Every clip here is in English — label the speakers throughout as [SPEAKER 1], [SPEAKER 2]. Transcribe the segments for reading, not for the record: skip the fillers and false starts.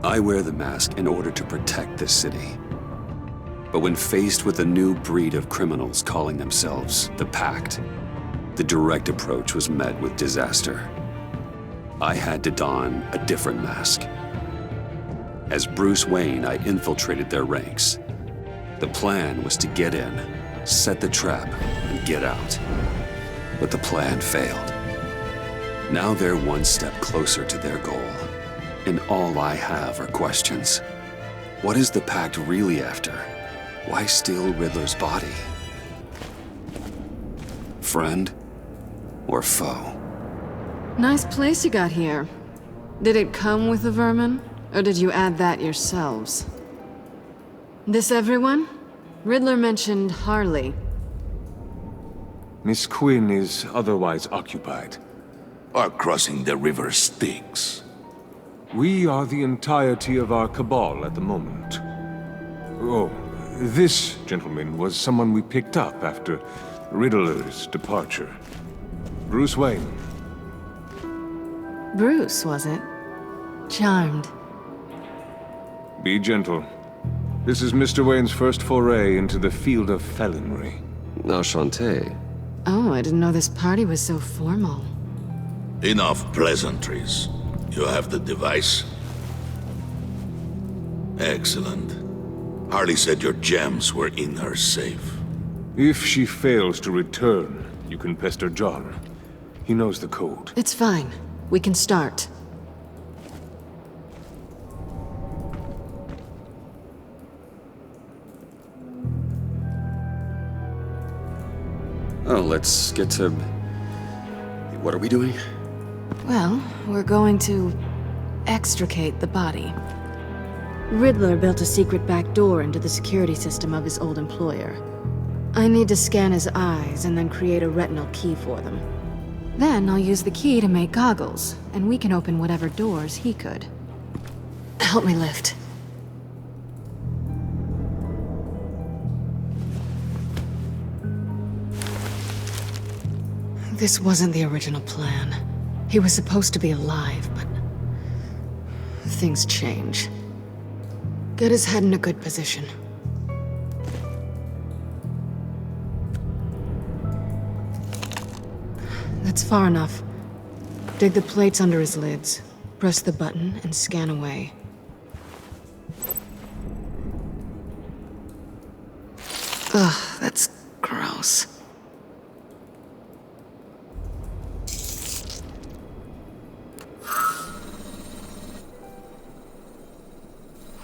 [SPEAKER 1] I wear the mask in order to protect this city. But when faced with a new breed of criminals calling themselves the Pact, the direct approach was met with disaster. I had to don a different mask. As Bruce Wayne, I infiltrated their ranks. The plan was to get in, set the trap, and get out. But the plan failed. Now they're one step closer to their goal, and all I have are questions. What is the Pact really after? Why steal Riddler's body? Friend or foe?
[SPEAKER 2] Nice place you got here. Did it come with the vermin, or did you add that yourselves? This everyone? Riddler mentioned Harley.
[SPEAKER 3] Miss Quinn is otherwise occupied.
[SPEAKER 4] Are crossing the river Styx.
[SPEAKER 3] We are the entirety of our cabal at the moment. Oh, this gentleman was someone we picked up after Riddler's departure. Bruce Wayne.
[SPEAKER 2] Bruce, was it? Charmed.
[SPEAKER 3] Be gentle. This is Mr. Wayne's first foray into the field of felonry.
[SPEAKER 5] Enchanté.
[SPEAKER 2] Oh, I didn't know this party was so formal.
[SPEAKER 4] Enough pleasantries. You have the device? Excellent. Harley said your gems were in her safe.
[SPEAKER 3] If she fails to return, you can pester John. He knows the code.
[SPEAKER 2] It's fine. We can start.
[SPEAKER 1] Oh, let's get to... What are we doing?
[SPEAKER 2] Well, we're going to extricate the body. Riddler built a secret back door into the security system of his old employer. I need to scan his eyes and then create a retinal key for them. Then I'll use the key to make goggles, and we can open whatever doors he could. Help me lift. This wasn't the original plan. He was supposed to be alive, but things change. Get his head in a good position. That's far enough. Dig the plates under his lids. Press the button and scan away. Ugh, that's gross.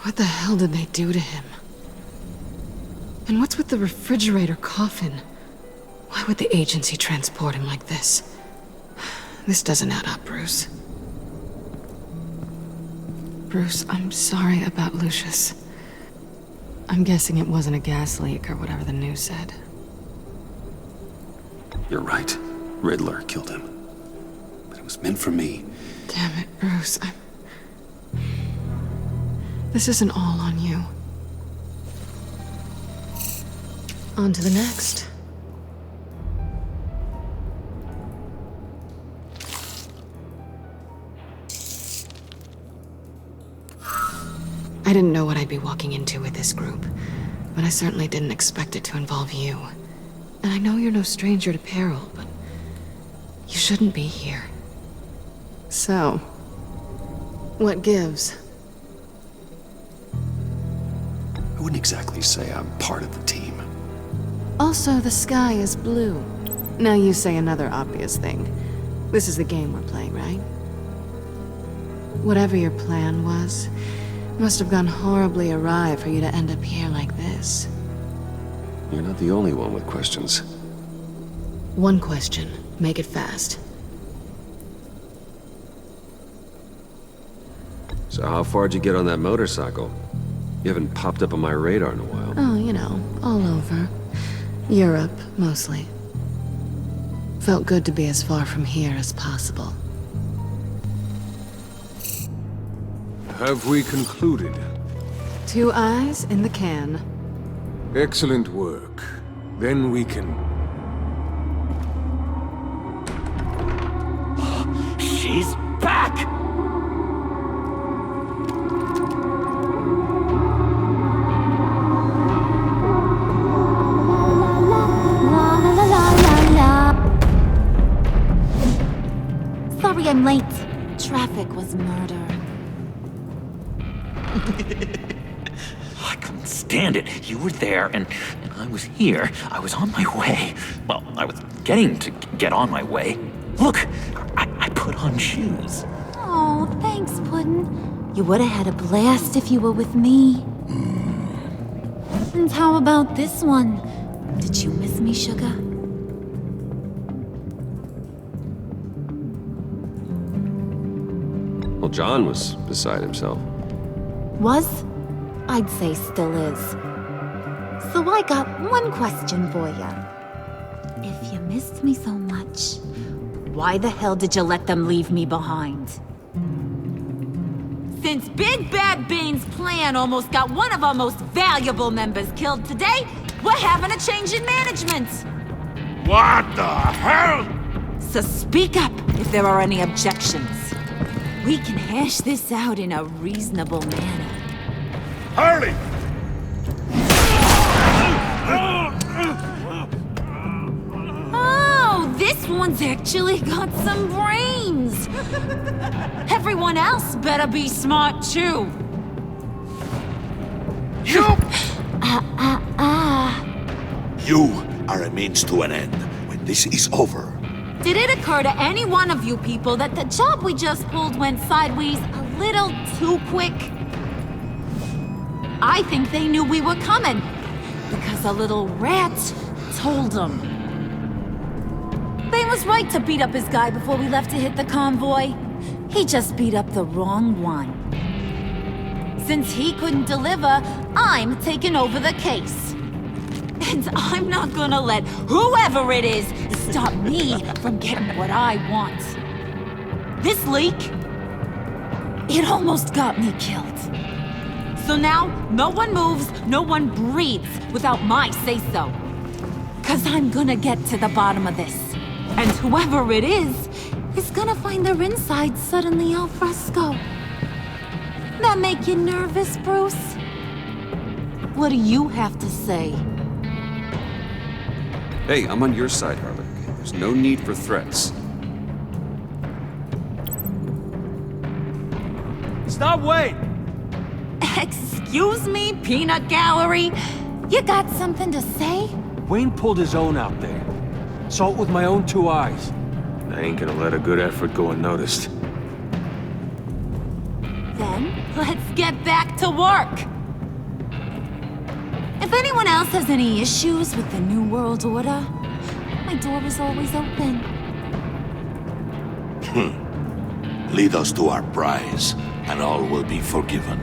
[SPEAKER 2] What the hell did they do to him? And what's with the refrigerator coffin? Why would the agency transport him like this? This doesn't add up, Bruce. Bruce, I'm sorry about Lucius. I'm guessing it wasn't a gas leak or whatever the news said.
[SPEAKER 1] You're right. Riddler killed him. But it was meant for me.
[SPEAKER 2] Damn it, Bruce. This isn't all on you. On to the next. I didn't know what I'd be walking into with this group, but I certainly didn't expect it to involve you. And I know you're no stranger to peril, but you shouldn't be here. So, what gives?
[SPEAKER 1] I wouldn't exactly say I'm part of the team.
[SPEAKER 2] Also, the sky is blue. Now you say another obvious thing. This is the game we're playing, right? Whatever your plan was, must have gone horribly awry for you to end up here like this.
[SPEAKER 1] You're not the only one with questions.
[SPEAKER 2] One question. Make it fast.
[SPEAKER 5] So how far'd you get on that motorcycle? You haven't popped up on my radar in a while.
[SPEAKER 2] Oh, you know, all over. Europe, mostly. Felt good to be as far from here as possible.
[SPEAKER 3] Have we concluded?
[SPEAKER 2] 2 eyes in the can.
[SPEAKER 3] Excellent work. Then we can...
[SPEAKER 6] She's back! Sorry I'm late. Traffic was murder.
[SPEAKER 7] I couldn't stand it. You were there, and I was here. I was on my way. Well, I was getting to get on my way. Look, I put on shoes.
[SPEAKER 6] Oh, thanks, Puddin'. You would have had a blast if you were with me. And how about this one? Did you miss me, sugar?
[SPEAKER 5] Well, John was beside himself.
[SPEAKER 6] Was? I'd say still is. So I got one question for ya. If you missed me so much, why the hell did you let them leave me behind? Since Big Bad Bane's plan almost got one of our most valuable members killed today, we're having a change in management.
[SPEAKER 4] What the hell?
[SPEAKER 6] So speak up if there are any objections. We can hash this out in a reasonable manner.
[SPEAKER 4] Harley!
[SPEAKER 6] Oh, this one's actually got some brains. Everyone else better be smart too.
[SPEAKER 4] You! You are a means to an end. When this is over,
[SPEAKER 6] Did it occur to any one of you people that the job we just pulled went sideways a little too quick? I think they knew we were coming, because a little rat told them. Bane was right to beat up his guy before we left to hit the convoy. He just beat up the wrong one. Since he couldn't deliver, I'm taking over the case. And I'm not gonna let whoever it is stop me from getting what I want. This leak, it almost got me killed. So now, no one moves, no one breathes without my say-so. 'Cause I'm gonna get to the bottom of this. And whoever it is gonna find their insides suddenly al fresco. That make you nervous, Bruce? What do you have to say?
[SPEAKER 1] Hey, I'm on your side, Harley. There's no need for threats.
[SPEAKER 8] Stop waiting!
[SPEAKER 6] Excuse me, peanut gallery? You got something to say?
[SPEAKER 8] Wayne pulled his own out there. Saw it with my own two eyes.
[SPEAKER 3] I ain't gonna let a good effort go unnoticed.
[SPEAKER 6] Then, let's get back to work. If anyone else has any issues with the New World Order, my door is always open.
[SPEAKER 4] Lead us to our prize, and all will be forgiven.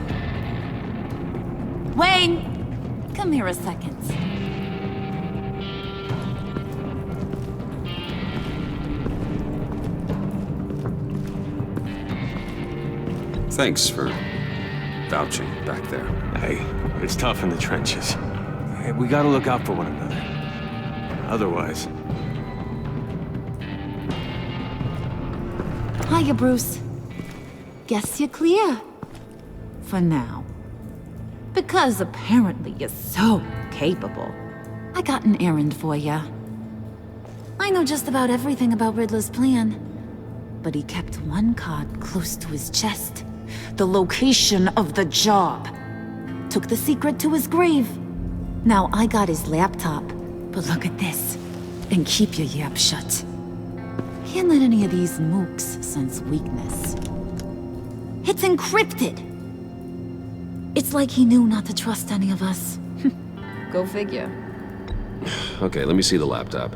[SPEAKER 6] Wayne, come here a second.
[SPEAKER 1] Thanks for vouching back there.
[SPEAKER 3] Hey, it's tough in the trenches. Hey, we gotta look out for one another. Otherwise...
[SPEAKER 6] Hiya, Bruce. Guess you're clear. For now. Because apparently you're so capable. I got an errand for ya. I know just about everything about Riddler's plan. But he kept one card close to his chest. The location of the job. Took the secret to his grave. Now I got his laptop. But look at this. And keep your yap shut. Can't let any of these mooks sense weakness. It's encrypted! It's like he knew not to trust any of us. Go figure.
[SPEAKER 5] Okay, let me see the laptop.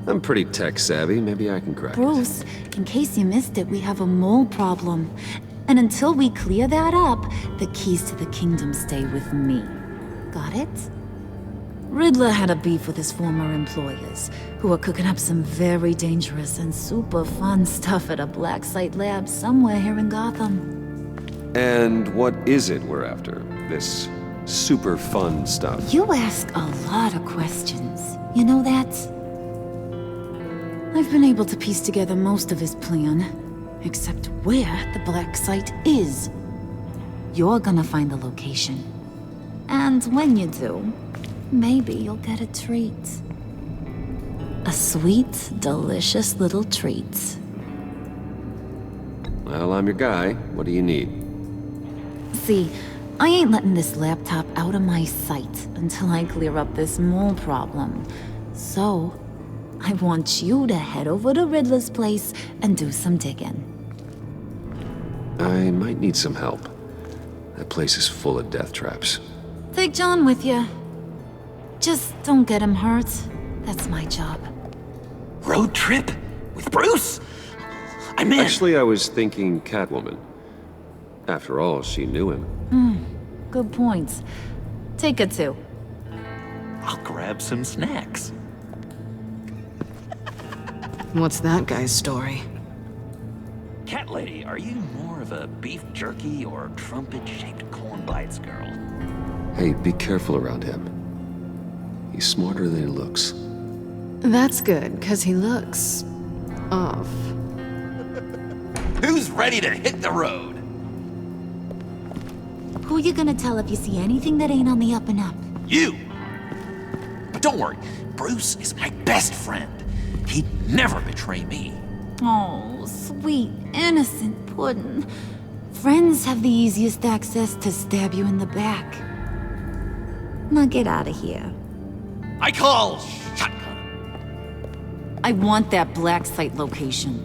[SPEAKER 5] I'm pretty tech savvy. Maybe I can crack it.
[SPEAKER 6] Bruce, in case you missed it, we have a mole problem. And until we clear that up, the keys to the kingdom stay with me. Got it? Riddler had a beef with his former employers, who were cooking up some very dangerous and super fun stuff at a black site lab somewhere here in Gotham.
[SPEAKER 5] And what is it we're after? This super fun stuff?
[SPEAKER 6] You ask a lot of questions. You know that? I've been able to piece together most of his plan, except where the black site is. You're gonna find the location. And when you do, maybe you'll get a treat. A sweet, delicious little treat.
[SPEAKER 5] Well, I'm your guy. What do you need?
[SPEAKER 6] See, I ain't letting this laptop out of my sight until I clear up this mole problem. So, I want you to head over to Riddler's place and do some digging.
[SPEAKER 5] I might need some help. That place is full of death traps.
[SPEAKER 6] Take John with you. Just don't get him hurt. That's my job.
[SPEAKER 7] Road trip? With Bruce? I'm in.
[SPEAKER 5] Actually, I was thinking Catwoman. After all, she knew him.
[SPEAKER 6] Good points. Take it too.
[SPEAKER 7] I'll grab some snacks.
[SPEAKER 2] What's that guy's story?
[SPEAKER 7] Cat lady, are you more of a beef jerky or trumpet-shaped corn bites girl?
[SPEAKER 5] Hey, be careful around him. He's smarter than he looks.
[SPEAKER 2] That's good, because he looks... off.
[SPEAKER 7] Who's ready to hit the road?
[SPEAKER 6] Who you gonna tell if you see anything that ain't on the up and up?
[SPEAKER 7] You! But don't worry, Bruce is my best friend. He'd never betray me.
[SPEAKER 6] Oh, sweet, innocent puddin'. Friends have the easiest access to stab you in the back. Now get out of here.
[SPEAKER 7] I call shotgun.
[SPEAKER 6] I want that black site location.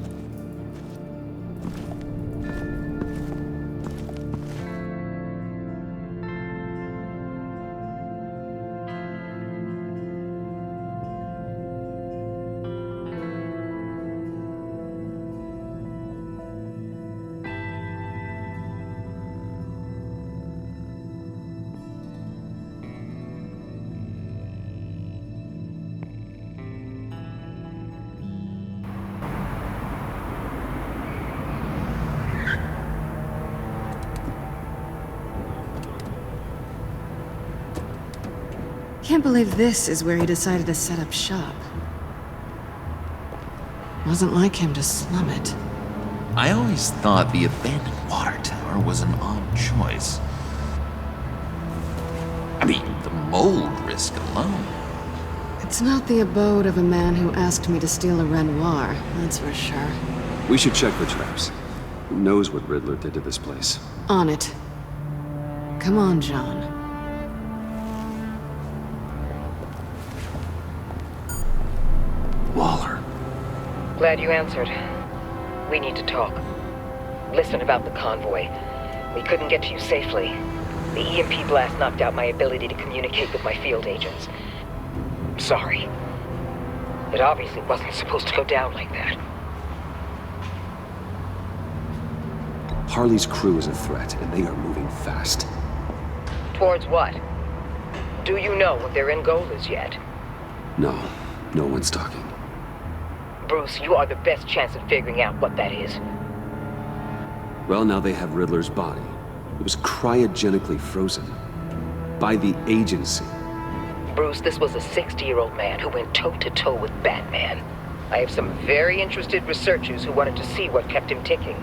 [SPEAKER 2] Can't believe this is where he decided to set up shop. Wasn't like him to slum it.
[SPEAKER 7] I always thought the abandoned water tower was an odd choice. I mean, the mold risk alone.
[SPEAKER 2] It's not the abode of a man who asked me to steal a Renoir, that's for sure.
[SPEAKER 5] We should check the traps. Who knows what Riddler did to this place?
[SPEAKER 2] On it. Come on, John.
[SPEAKER 5] Waller.
[SPEAKER 9] Glad you answered. We need to talk. Listen about the convoy. We couldn't get to you safely. The EMP blast knocked out my ability to communicate with my field agents. Sorry. It obviously wasn't supposed to go down like that.
[SPEAKER 5] Harley's crew is a threat, and they are moving fast.
[SPEAKER 9] Towards what? Do you know what their end goal is yet?
[SPEAKER 5] No, no one's talking.
[SPEAKER 9] Bruce, you are the best chance at figuring out what that is.
[SPEAKER 5] Well, now they have Riddler's body. It was cryogenically frozen. By the agency.
[SPEAKER 9] Bruce, this was a 60-year-old man who went toe-to-toe with Batman. I have some very interested researchers who wanted to see what kept him ticking.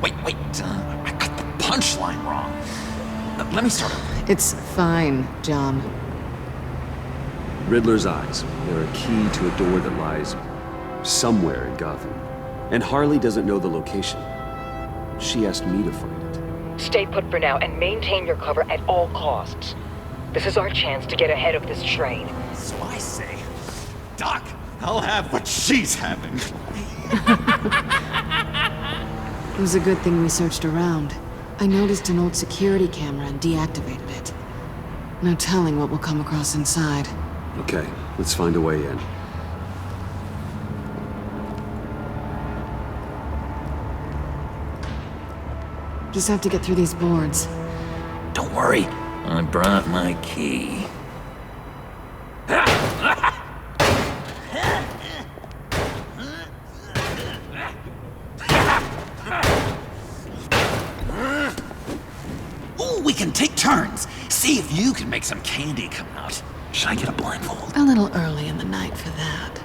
[SPEAKER 7] Wait, I got the punchline wrong. Let me start over.
[SPEAKER 2] It's fine, John.
[SPEAKER 5] Riddler's eyes. They're a key to a door that lies somewhere in Gotham. And Harley doesn't know the location. She asked me to find it.
[SPEAKER 9] Stay put for now and maintain your cover at all costs. This is our chance to get ahead of this train.
[SPEAKER 7] So I say, Doc, I'll have what she's having.
[SPEAKER 2] It was a good thing we searched around. I noticed an old security camera and deactivated it. No telling what we'll come across inside.
[SPEAKER 5] Okay, let's find a way in.
[SPEAKER 2] Just have to get through these boards.
[SPEAKER 7] Don't worry, I brought my key. Ooh, we can take turns. See if you can make some candy come out. Should I get a blindfold?
[SPEAKER 2] A little early in the night for that.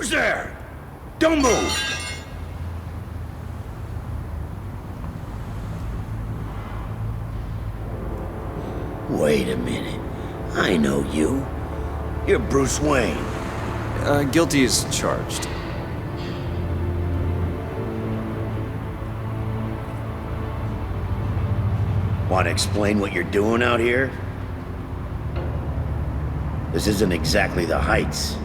[SPEAKER 10] Who's there? Don't move! Wait a minute. I know you. You're Bruce Wayne.
[SPEAKER 5] Guilty as charged.
[SPEAKER 10] Want to explain what you're doing out here? This isn't exactly the Heights.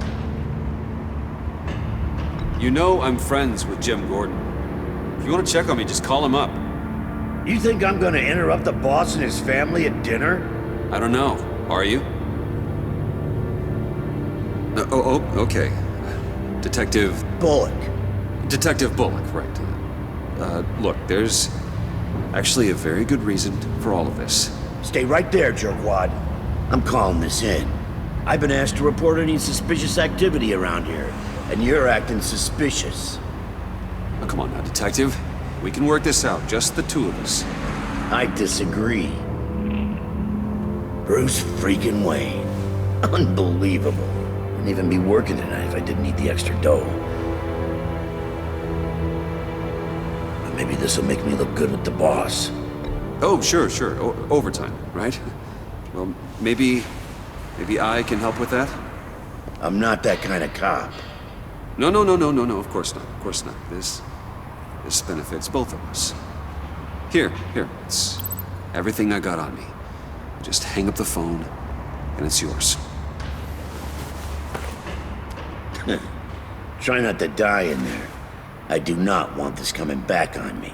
[SPEAKER 5] You know I'm friends with Jim Gordon. If you want to check on me, just call him up.
[SPEAKER 10] You think I'm gonna interrupt the boss and his family at dinner?
[SPEAKER 5] I don't know. Are you? Okay. Detective
[SPEAKER 10] Bullock.
[SPEAKER 5] Detective Bullock, right. Look, there's actually a very good reason for all of this.
[SPEAKER 10] Stay right there, jerkwad. I'm calling this in. I've been asked to report any suspicious activity around here, and you're acting suspicious.
[SPEAKER 5] Oh, come on now, Detective. We can work this out, just the two of us.
[SPEAKER 10] I disagree. Bruce freaking Wayne. Unbelievable. Wouldn't even be working tonight if I didn't need the extra dough. But maybe this'll make me look good with the boss.
[SPEAKER 5] Oh, sure. Overtime, right? Well, maybe I can help with that?
[SPEAKER 10] I'm not that kind of cop.
[SPEAKER 5] No, of course not. This benefits both of us. Here, it's everything I got on me. Just hang up the phone, and it's yours.
[SPEAKER 10] Try not to die in there. I do not want this coming back on me.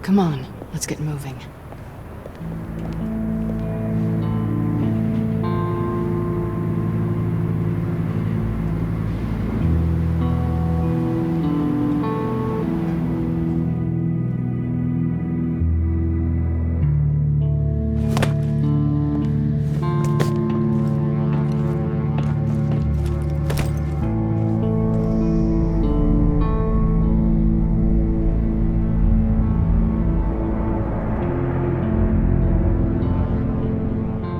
[SPEAKER 2] Come on, let's get moving.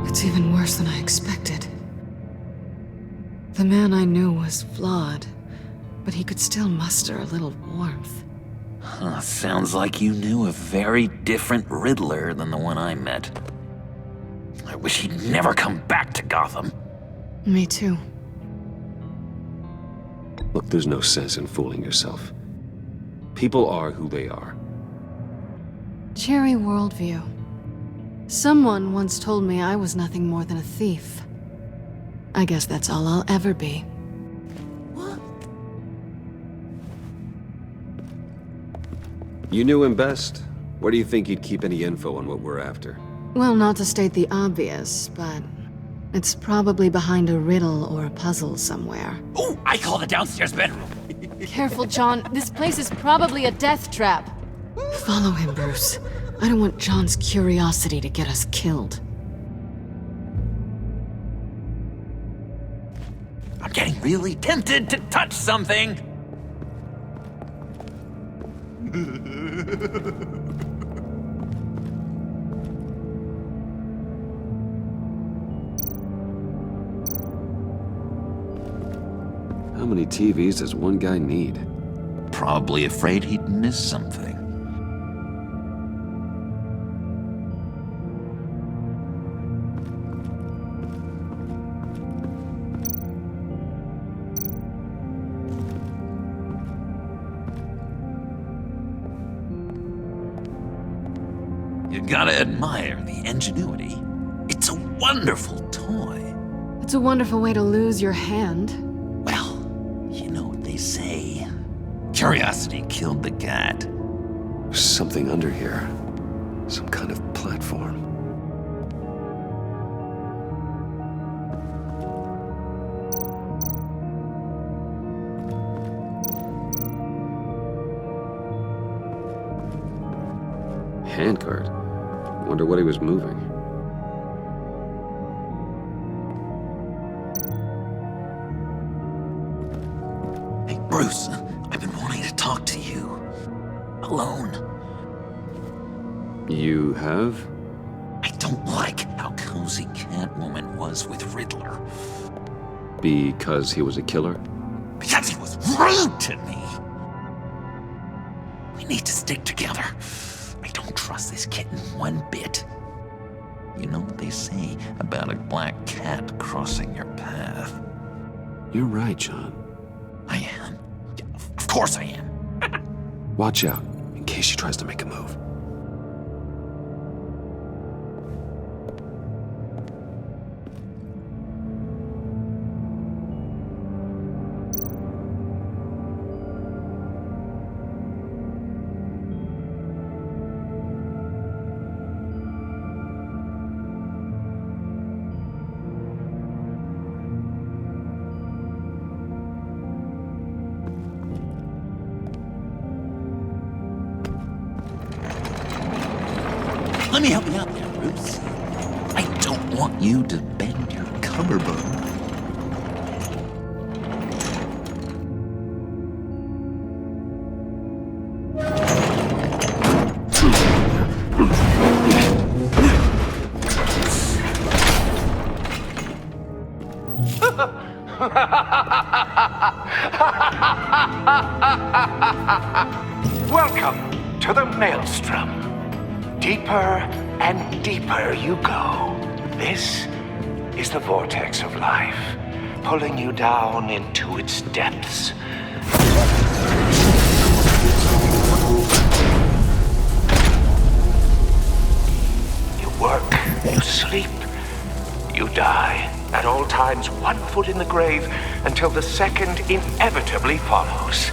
[SPEAKER 2] It's even worse than I expected. The man I knew was flawed, but he could still muster a little warmth.
[SPEAKER 7] Huh, sounds like you knew a very different Riddler than the one I met. I wish he'd never come back to Gotham.
[SPEAKER 2] Me too.
[SPEAKER 5] Look, there's no sense in fooling yourself. People are who they are.
[SPEAKER 2] Cheery worldview. Someone once told me I was nothing more than a thief. I guess that's all I'll ever be.
[SPEAKER 6] What?
[SPEAKER 5] You knew him best. Where do you think he'd keep any info on what we're after?
[SPEAKER 2] Well, not to state the obvious, but it's probably behind a riddle or a puzzle somewhere.
[SPEAKER 7] Oh, I call the downstairs bedroom.
[SPEAKER 2] Careful, John. This place is probably a death trap. Follow him, Bruce. I don't want John's curiosity to get us killed.
[SPEAKER 7] I'm getting really tempted to touch something.
[SPEAKER 5] How many TVs does one guy need?
[SPEAKER 7] Probably afraid he'd miss something. You gotta admire the ingenuity. It's a wonderful toy.
[SPEAKER 2] It's a wonderful way to lose your hand.
[SPEAKER 7] Well, you know what they say. Curiosity killed the cat.
[SPEAKER 5] There's something under here. Some kind of platform. Handcart. Wonder what he was moving.
[SPEAKER 7] Hey, Bruce, I've been wanting to talk to you. Alone.
[SPEAKER 5] You have?
[SPEAKER 7] I don't don't like how cozy Catwoman was with Riddler.
[SPEAKER 1] Because he was a killer?
[SPEAKER 7] Because he was rude to me! We need to stick together. I don't trust this kitten one bit. You know what they say about a black cat crossing your path?
[SPEAKER 1] You're right, John.
[SPEAKER 7] I am. Yeah, of course I am.
[SPEAKER 1] Watch out, in case she tries to make a move.
[SPEAKER 7] Let me help you out there, Bruce. I don't want you to bend your collarbone.
[SPEAKER 11] Welcome to the Maelstrom. Deeper and deeper you go. This is the vortex of life, pulling you down into its depths. You work, you sleep, you die. At all times, 1 foot in the grave until the second inevitably follows.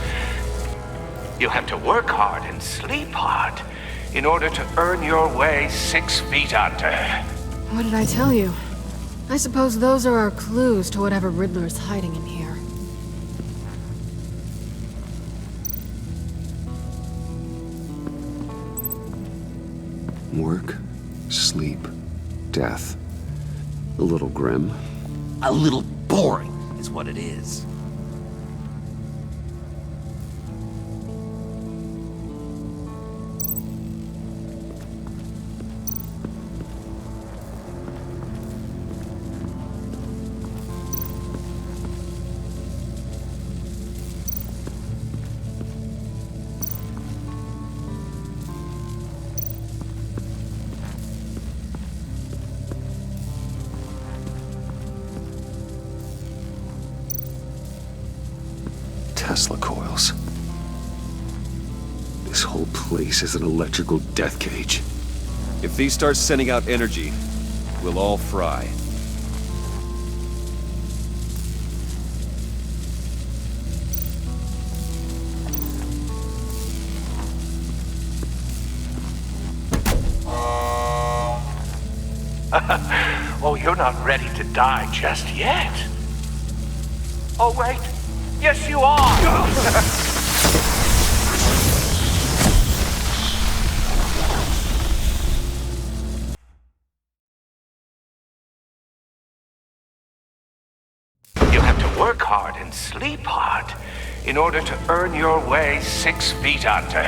[SPEAKER 11] You have to work hard and sleep hard in order to earn your way 6 feet under.
[SPEAKER 2] What did I tell you? I suppose those are our clues to whatever Riddler is hiding in here.
[SPEAKER 1] Work, sleep, death. A little grim.
[SPEAKER 7] A little boring is what it is.
[SPEAKER 1] Tesla coils. This whole place is an electrical death cage.
[SPEAKER 5] If these start sending out energy, we'll all fry.
[SPEAKER 11] Oh, you're not ready to die just yet. Oh, wait. Yes, you are! You have to work hard and sleep hard in order to earn your way 6 feet under.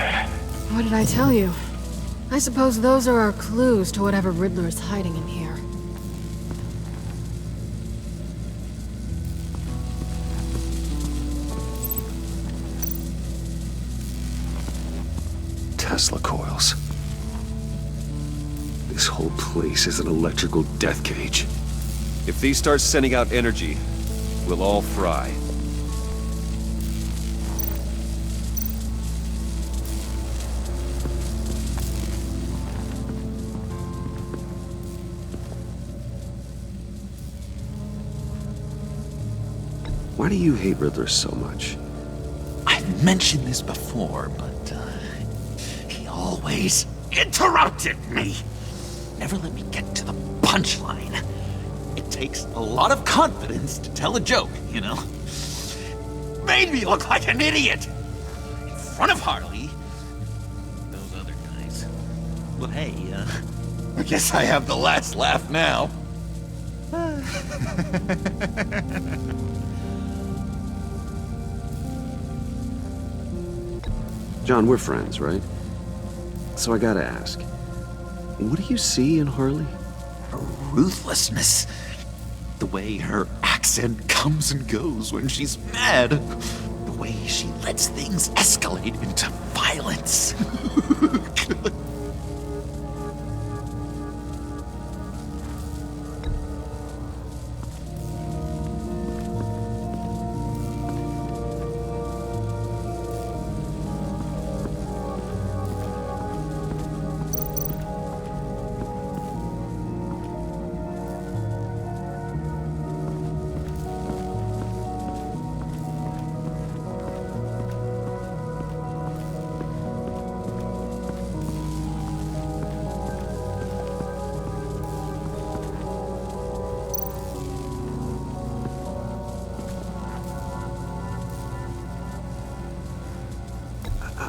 [SPEAKER 2] What did I tell you? I suppose those are our clues to whatever Riddler is hiding in here.
[SPEAKER 1] Tesla coils. This whole place is an electrical death cage.
[SPEAKER 5] If these start sending out energy, we'll all fry.
[SPEAKER 1] Why do you hate Riddler so much?
[SPEAKER 7] I've mentioned this before, but he always interrupted me. Never let me get to the punchline. It takes a lot of confidence to tell a joke, you know? Made me look like an idiot in front of Harley. Those other guys. Well, hey, I guess I have the last laugh now.
[SPEAKER 1] John, we're friends, right? So I gotta ask, what do you see in Harley?
[SPEAKER 7] Her ruthlessness. The way her accent comes and goes when she's mad. The way she lets things escalate into violence.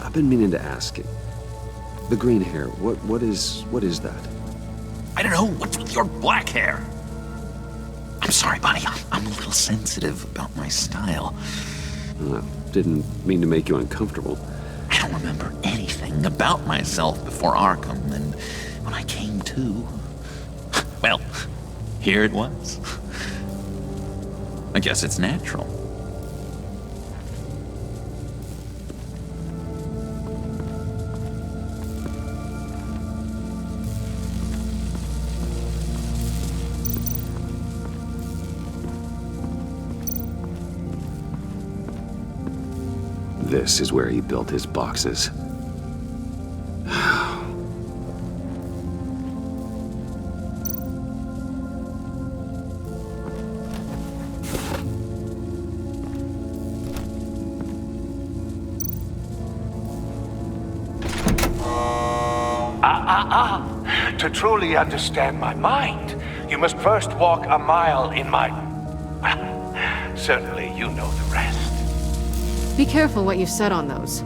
[SPEAKER 5] I've been meaning to ask you. The green hair, what is that?
[SPEAKER 7] I don't know, what's with your black hair? I'm sorry, buddy, I'm a little sensitive about my style.
[SPEAKER 5] Didn't mean to make you uncomfortable.
[SPEAKER 7] I don't remember anything about myself before Arkham, and when I came to, well, here it was. I guess it's natural.
[SPEAKER 5] This is where he built his boxes.
[SPEAKER 11] To truly understand my mind, you must first walk a mile in my... Well, certainly you know the rest.
[SPEAKER 2] Be careful what you said on those.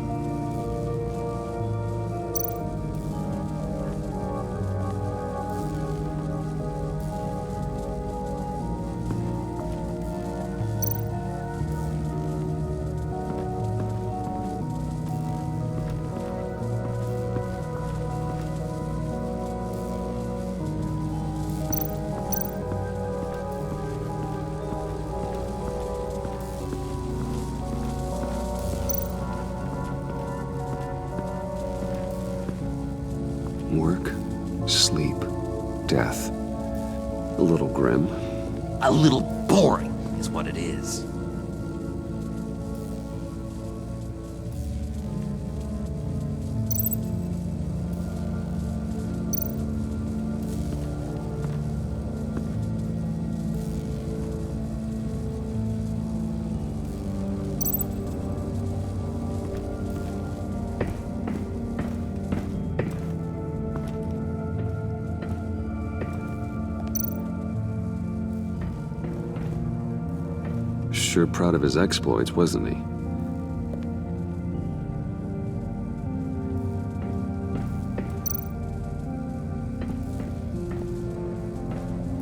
[SPEAKER 5] Work, sleep, death. A little grim.
[SPEAKER 7] A little boring is what it is.
[SPEAKER 5] Sure proud of his exploits, wasn't he?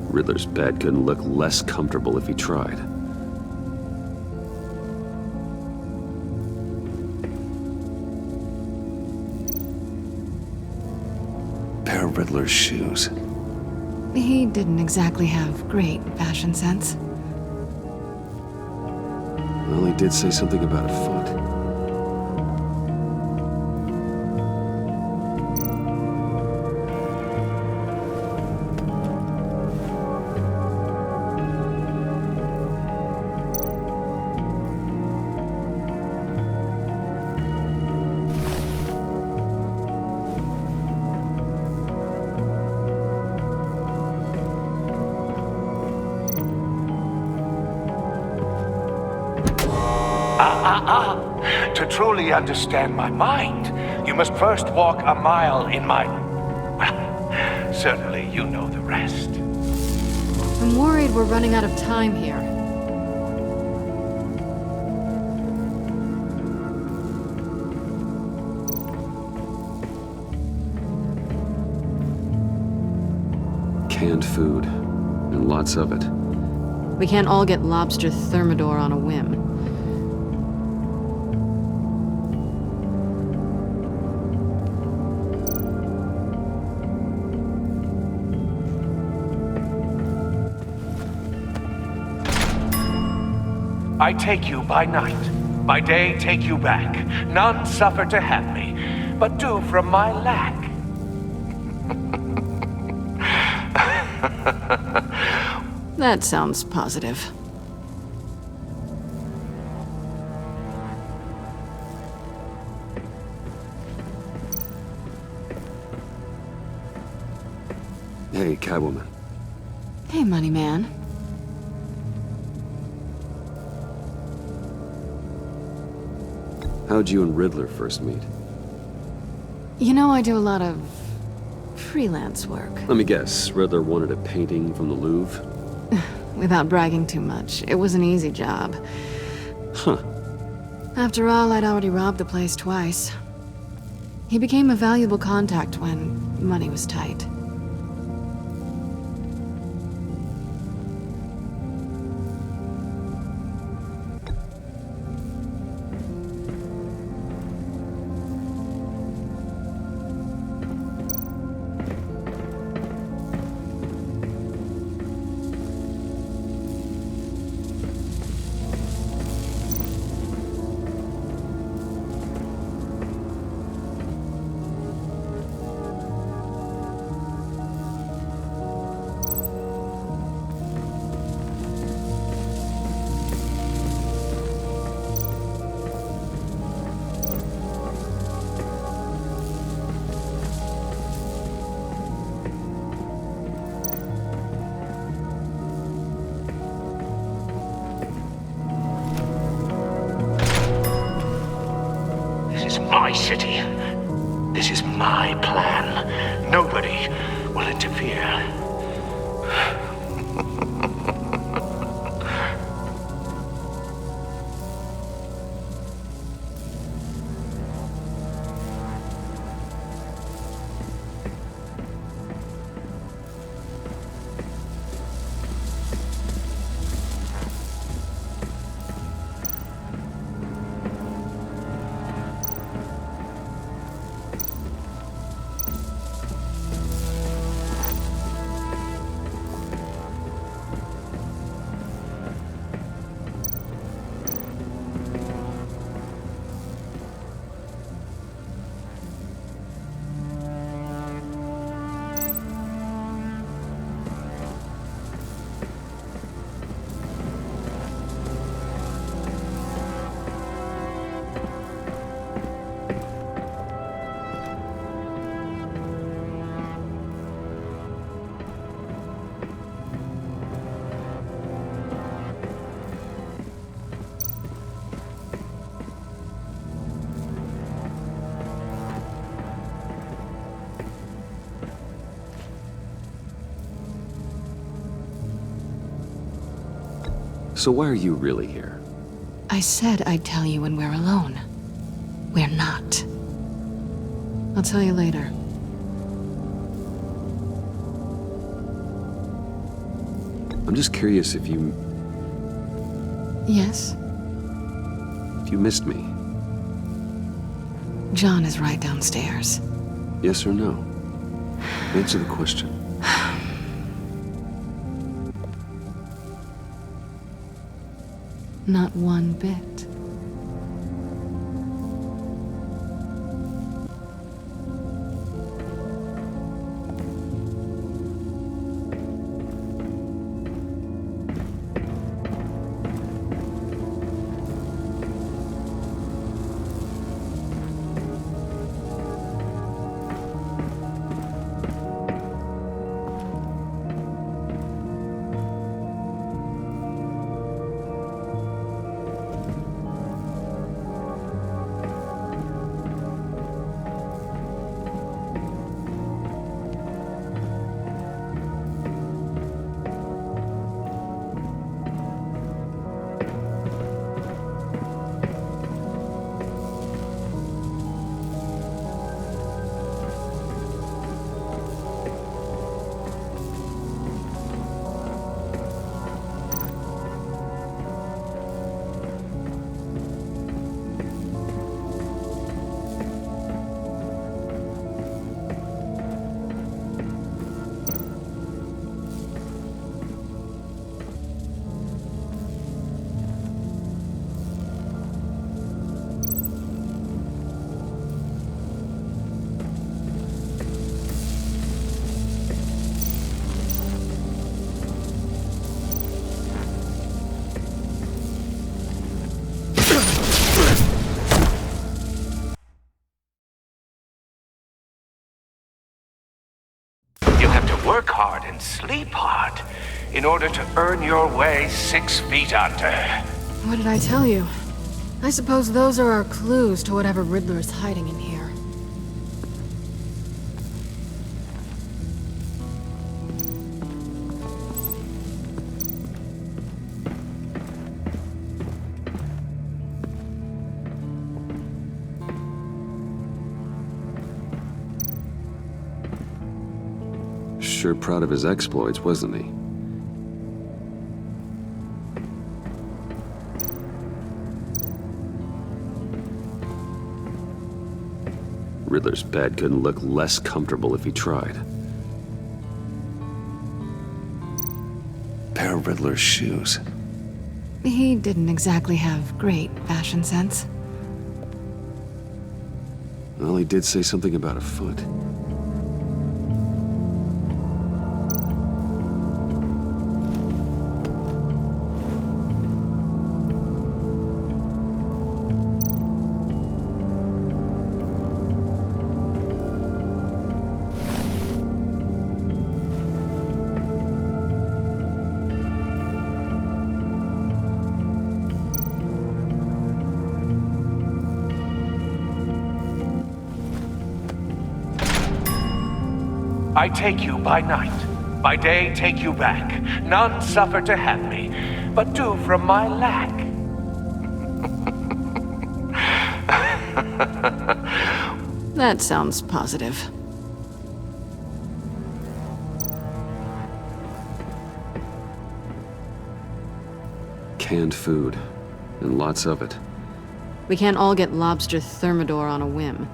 [SPEAKER 5] Riddler's bed couldn't look less comfortable if he tried. Pair of Riddler's shoes.
[SPEAKER 2] He didn't exactly have great fashion sense.
[SPEAKER 5] Well, he did say something about a foot.
[SPEAKER 11] To truly understand my mind, you must first walk a mile in my... Well, certainly you know the rest.
[SPEAKER 2] I'm worried we're running out of time here.
[SPEAKER 5] Canned food, and lots of it.
[SPEAKER 2] We can't all get lobster thermidor on a whim.
[SPEAKER 11] I take you by night. By day, take you back. None suffer to have me, but do from my lack.
[SPEAKER 2] That sounds positive.
[SPEAKER 5] Hey, Catwoman.
[SPEAKER 2] Hey, money man.
[SPEAKER 5] How'd you and Riddler first meet?
[SPEAKER 2] You know, I do a lot of freelance work.
[SPEAKER 5] Let me guess, Riddler wanted a painting from the Louvre?
[SPEAKER 2] Without bragging too much, it was an easy job.
[SPEAKER 5] Huh.
[SPEAKER 2] After all, I'd already robbed the place twice. He became a valuable contact when money was tight.
[SPEAKER 11] My city. This is my plan. Nobody will interfere.
[SPEAKER 5] So why are you really here?
[SPEAKER 2] I said I'd tell you when we're alone. We're not. I'll tell you later.
[SPEAKER 5] I'm just curious if you
[SPEAKER 2] Yes?
[SPEAKER 5] missed me.
[SPEAKER 2] John is right downstairs.
[SPEAKER 5] Yes or no? Answer the question.
[SPEAKER 2] Not one bit.
[SPEAKER 11] work hard and sleep hard in order to earn your way 6 feet under.
[SPEAKER 2] What did I tell you? I suppose those are our clues to whatever Riddler is hiding in here.
[SPEAKER 5] Sure proud of his exploits, wasn't he? Riddler's bed couldn't look less comfortable if he tried. Pair of Riddler's shoes.
[SPEAKER 2] He didn't exactly have great fashion sense.
[SPEAKER 5] Well, he did say something about a foot.
[SPEAKER 11] I take you by night, by day take you back. None suffer to have me, but do from my lack.
[SPEAKER 2] That sounds positive.
[SPEAKER 5] Canned food, and lots of it.
[SPEAKER 2] We can't all get lobster thermidor on a whim.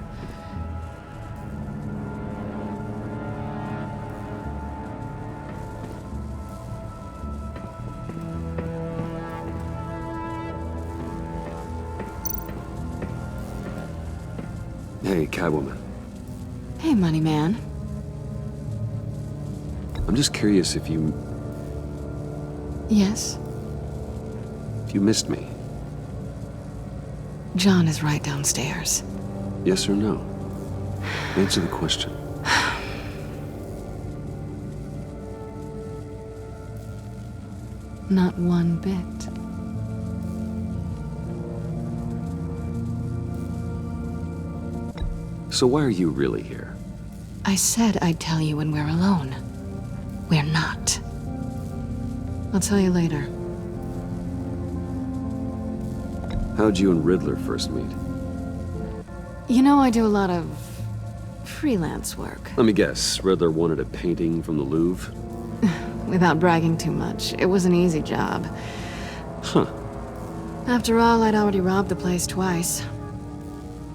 [SPEAKER 5] Hey, Catwoman.
[SPEAKER 2] Hey, money man.
[SPEAKER 5] I'm just curious if you
[SPEAKER 2] Yes?
[SPEAKER 5] missed me.
[SPEAKER 2] John is right downstairs.
[SPEAKER 5] Yes or no? Answer the question.
[SPEAKER 2] Not one bit.
[SPEAKER 5] So why are you really here?
[SPEAKER 2] I said I'd tell you when we're alone. We're not. I'll tell you later.
[SPEAKER 5] How'd you and Riddler first meet?
[SPEAKER 2] You know, I do a lot of freelance work.
[SPEAKER 5] Let me guess, Riddler wanted a painting from the Louvre?
[SPEAKER 2] Without bragging too much, it was an easy job.
[SPEAKER 5] Huh.
[SPEAKER 2] After all, I'd already robbed the place twice.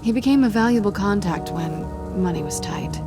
[SPEAKER 2] He became a valuable contact when money was tight.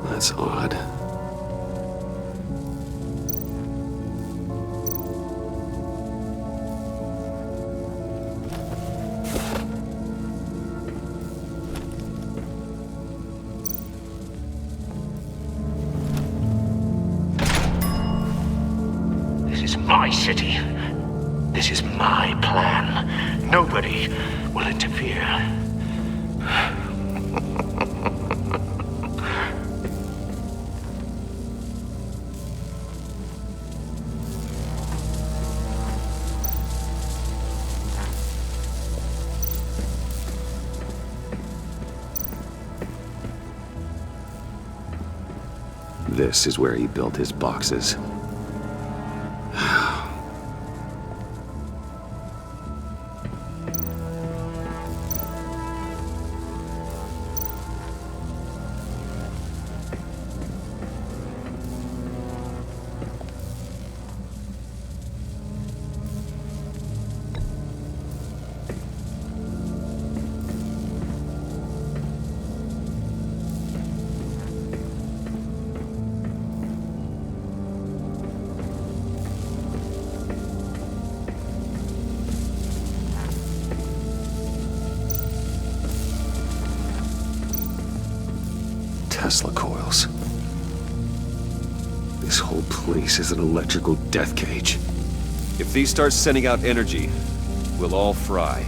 [SPEAKER 5] That's odd.
[SPEAKER 11] This is my city. This is my plan. Nobody will interfere.
[SPEAKER 5] This is where he built his boxes.
[SPEAKER 1] Tesla coils. This whole place is an electrical death cage.
[SPEAKER 5] If these start sending out energy, we'll all fry.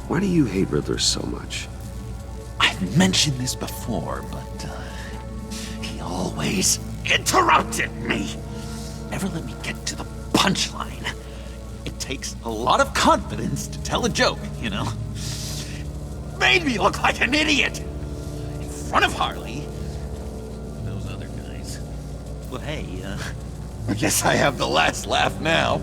[SPEAKER 1] Why do you hate Riddler so much?
[SPEAKER 7] I've mentioned this before, but he always interrupted me. Never let me get to the punchline. It takes a lot of confidence to tell a joke, you know? Made me look like an idiot in front of Harley. Those other guys. Well, hey, I guess I have the last laugh now.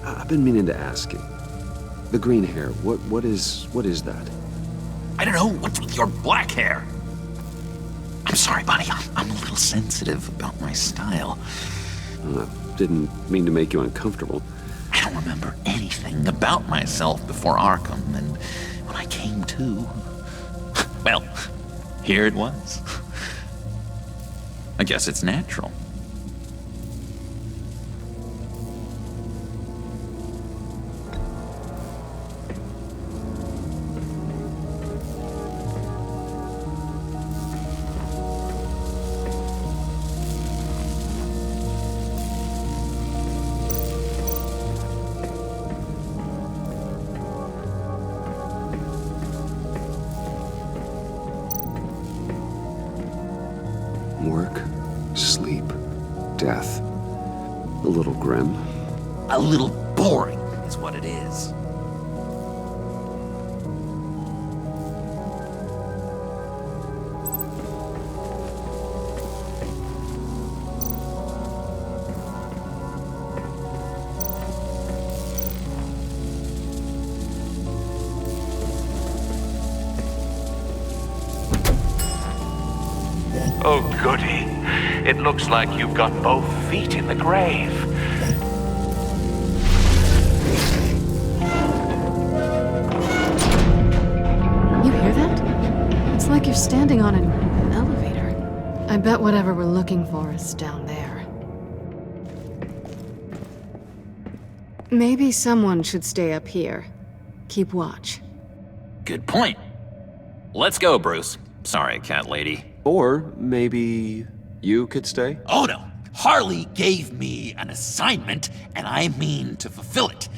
[SPEAKER 1] I've been meaning to ask you. The green hair, what is that?
[SPEAKER 7] I don't know what's with your black hair. I'm sorry, buddy. I'm a little sensitive about my style.
[SPEAKER 1] Didn't mean to make you uncomfortable.
[SPEAKER 7] I don't remember anything about myself before Arkham, and when I came to, well, here it was. I guess it's natural.
[SPEAKER 1] Work, sleep, death. A little grim.
[SPEAKER 7] A little boring is what it is.
[SPEAKER 11] Oh, goody. It looks like you've got both feet in the grave.
[SPEAKER 2] You hear that? It's like you're standing on an elevator. I bet whatever we're looking for is down there. Maybe someone should stay up here. Keep watch.
[SPEAKER 7] Good point. Let's go, Bruce. Sorry, cat lady.
[SPEAKER 1] Or maybe you could stay?
[SPEAKER 7] Oh no! Harley gave me an assignment, and I mean to fulfill it.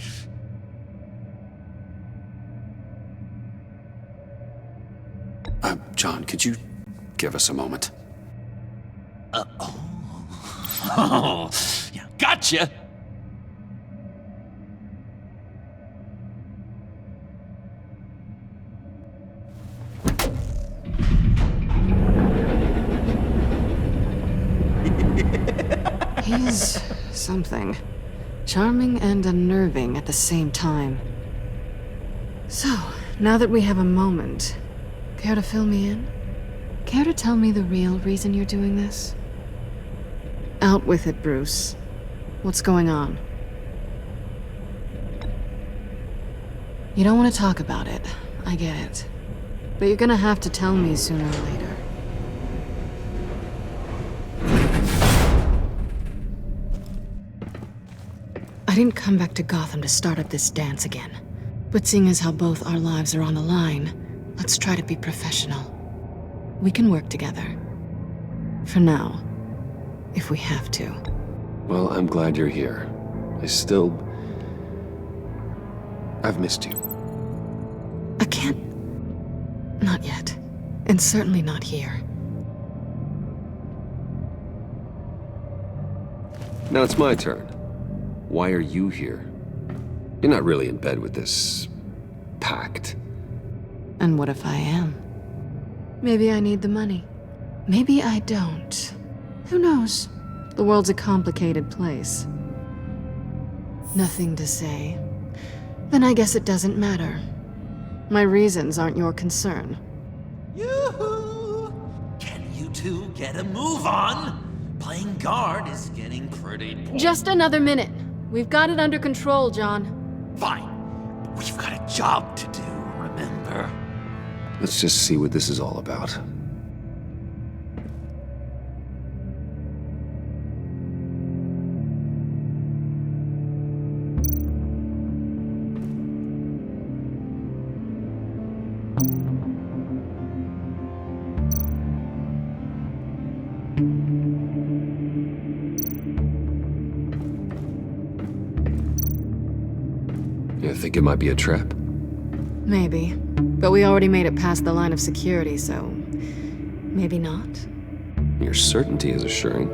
[SPEAKER 1] John, could you give us a moment?
[SPEAKER 7] Oh, yeah, gotcha!
[SPEAKER 2] He's something. Charming and unnerving at the same time. So, now that we have a moment, care to fill me in? Care to tell me the real reason you're doing this? Out with it, Bruce. What's going on? You don't want to talk about it. I get it. But you're gonna have to tell me sooner or later. I didn't come back to Gotham to start up this dance again. But seeing as how both our lives are on the line, let's try to be professional. We can work together. For now. If we have to.
[SPEAKER 1] Well, I'm glad you're here. I still I've missed you.
[SPEAKER 2] I can't... Not yet. And certainly not here.
[SPEAKER 5] Now it's my turn. Why are you here? You're not really in bed with this... pact.
[SPEAKER 2] And what if I am? Maybe I need the money. Maybe I don't. Who knows? The world's a complicated place. Nothing to say. Then I guess it doesn't matter. My reasons aren't your concern.
[SPEAKER 12] Yoo-hoo! Can you two get a move on? Playing guard is getting pretty boring.
[SPEAKER 2] Just another minute. We've got it under control, John.
[SPEAKER 12] Fine. We've got a job to do, remember?
[SPEAKER 5] Let's just see what this is all about. You think it might be a trap?
[SPEAKER 2] Maybe. But we already made it past the line of security, so... maybe not.
[SPEAKER 5] Your certainty is assuring.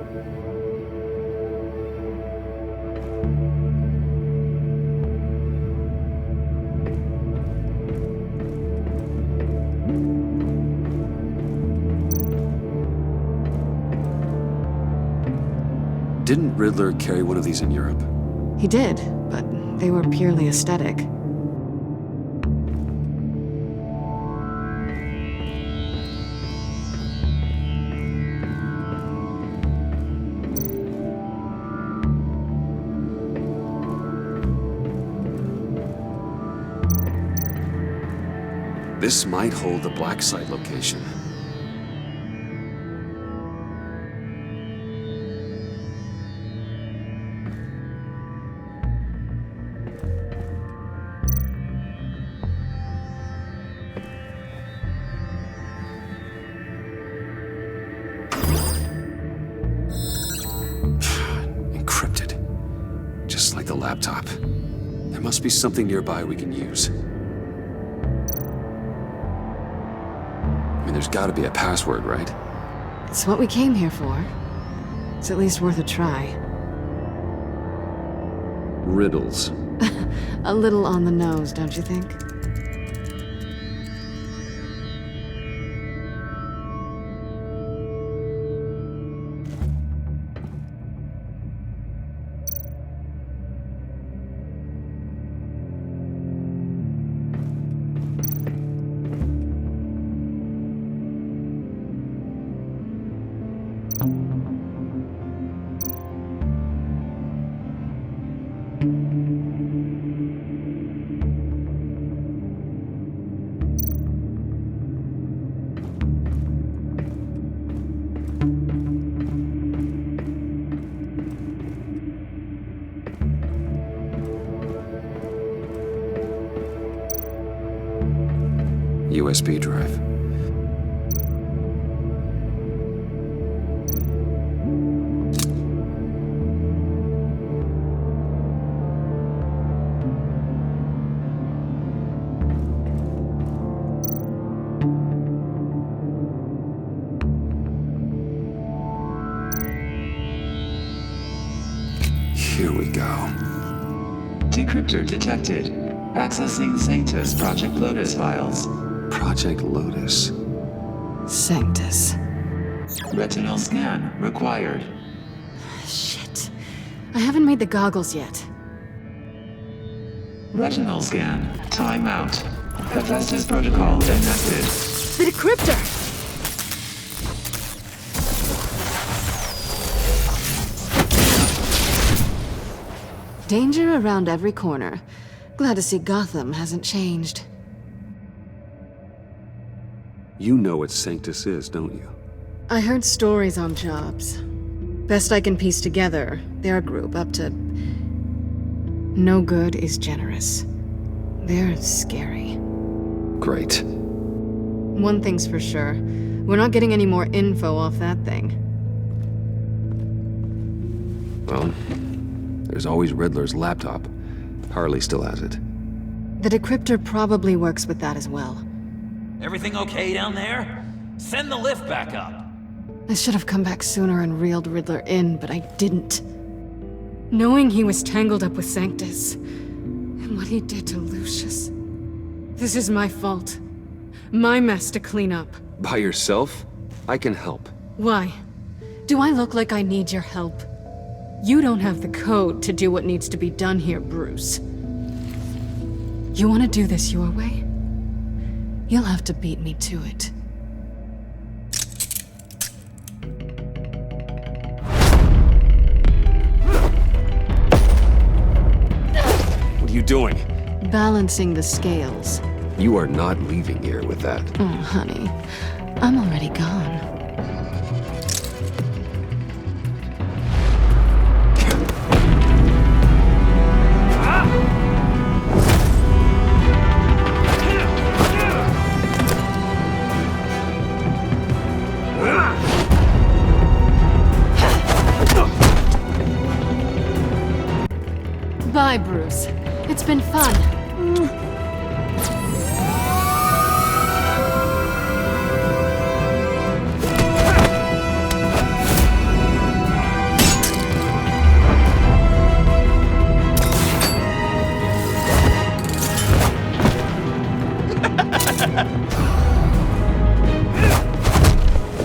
[SPEAKER 5] Didn't Riddler carry one of these in Europe?
[SPEAKER 2] He did, but they were purely aesthetic.
[SPEAKER 5] This might hold the black site location. Encrypted. Just like the laptop. There must be something nearby we can use. There's gotta be a password, right?
[SPEAKER 2] It's what we came here for. It's at least worth a try.
[SPEAKER 5] Riddles.
[SPEAKER 2] A little on the nose, don't you think?
[SPEAKER 5] USB drive. Here we go.
[SPEAKER 13] Decryptor detected. Accessing Sanctus Project Lotus files.
[SPEAKER 5] Project Lotus.
[SPEAKER 2] Sanctus.
[SPEAKER 13] Retinal scan required.
[SPEAKER 2] Shit. I haven't made the goggles yet.
[SPEAKER 13] Retinal scan. Timeout. Hephaestus protocol enacted.
[SPEAKER 2] The decryptor! Danger around every corner. Glad to see Gotham hasn't changed.
[SPEAKER 5] You know what Sanctus is, don't you?
[SPEAKER 2] I heard stories on jobs. Best I can piece together, they're a group up to... no good is generous. They're scary.
[SPEAKER 5] Great.
[SPEAKER 2] One thing's for sure. We're not getting any more info off that thing.
[SPEAKER 5] Well, there's always Riddler's laptop. Harley still has it.
[SPEAKER 2] The decryptor probably works with that as well.
[SPEAKER 12] Everything okay down there? Send the lift back up.
[SPEAKER 2] I should have come back sooner and reeled Riddler in, but I didn't. Knowing he was tangled up with Sanctus, and what he did to Lucius. This is my fault. My mess to clean up.
[SPEAKER 5] By yourself? I can help.
[SPEAKER 2] Why? Do I look like I need your help? You don't have the code to do what needs to be done here, Bruce. You want to do this your way? You'll have to beat me to it.
[SPEAKER 5] What are you doing?
[SPEAKER 2] Balancing the scales.
[SPEAKER 5] You are not leaving here with that.
[SPEAKER 2] Oh, honey. I'm already gone. Bye, Bruce. It's been fun.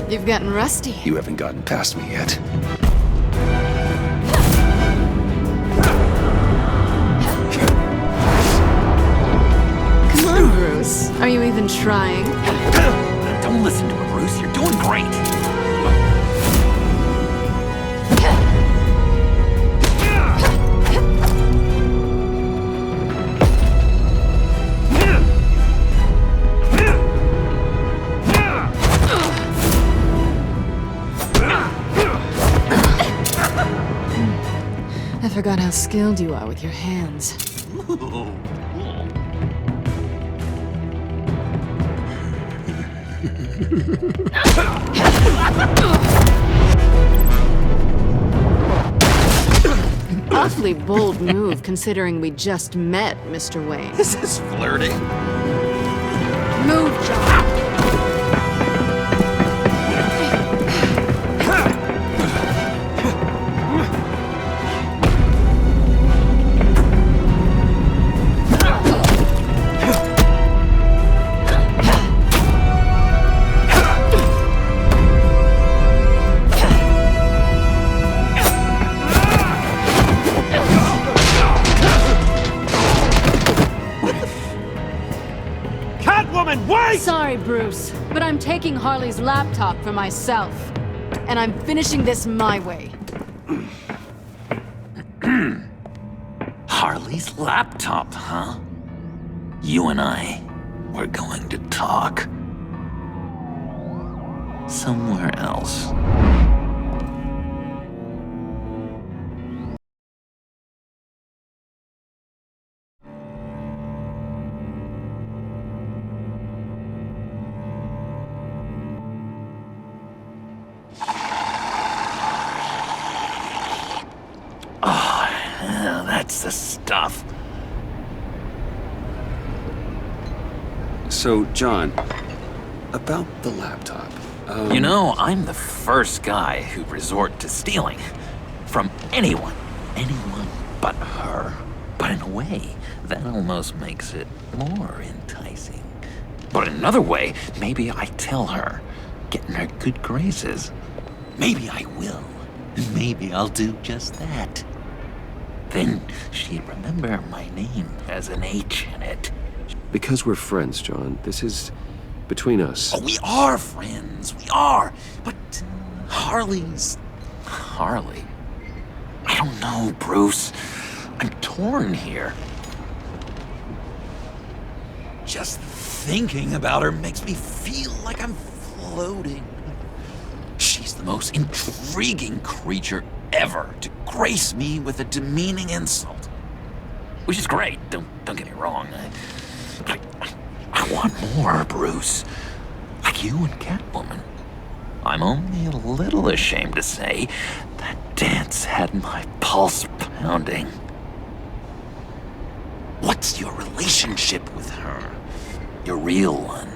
[SPEAKER 2] You've gotten rusty.
[SPEAKER 1] You haven't gotten past me yet.
[SPEAKER 2] Come on, Bruce. Are you even trying?
[SPEAKER 7] Don't listen to her, Bruce. You're doing great.
[SPEAKER 2] I forgot how skilled you are with your hands. Awfully bold move, considering we just met, Mr. Wayne.
[SPEAKER 12] This is flirting.
[SPEAKER 2] Move, John. Sorry, Bruce, but I'm taking Harley's laptop for myself. And I'm finishing this my way.
[SPEAKER 7] Harley's laptop, huh? You and I, we're going to talk. Somewhere else. That's the stuff.
[SPEAKER 5] So, John, about the laptop.
[SPEAKER 7] You know, I'm the first guy who'd resort to stealing. From anyone. Anyone but her. But in a way, that almost makes it more enticing. But in another way, maybe I tell her, get in her good graces. Maybe I will. Maybe I'll do just that. Then she'd remember my name has an H in it.
[SPEAKER 5] Because we're friends, John. This is between us.
[SPEAKER 7] Oh, we are friends. We are. But Harley's... Harley? I don't know, Bruce. I'm torn here. Just thinking about her makes me feel like I'm floating. She's the most intriguing creature ever to grace me with a demeaning insult. Which is great, don't get me wrong. But I want more, Bruce. Like you and Catwoman. I'm only a little ashamed to say that dance had my pulse pounding.
[SPEAKER 12] What's your relationship with her? Your real one?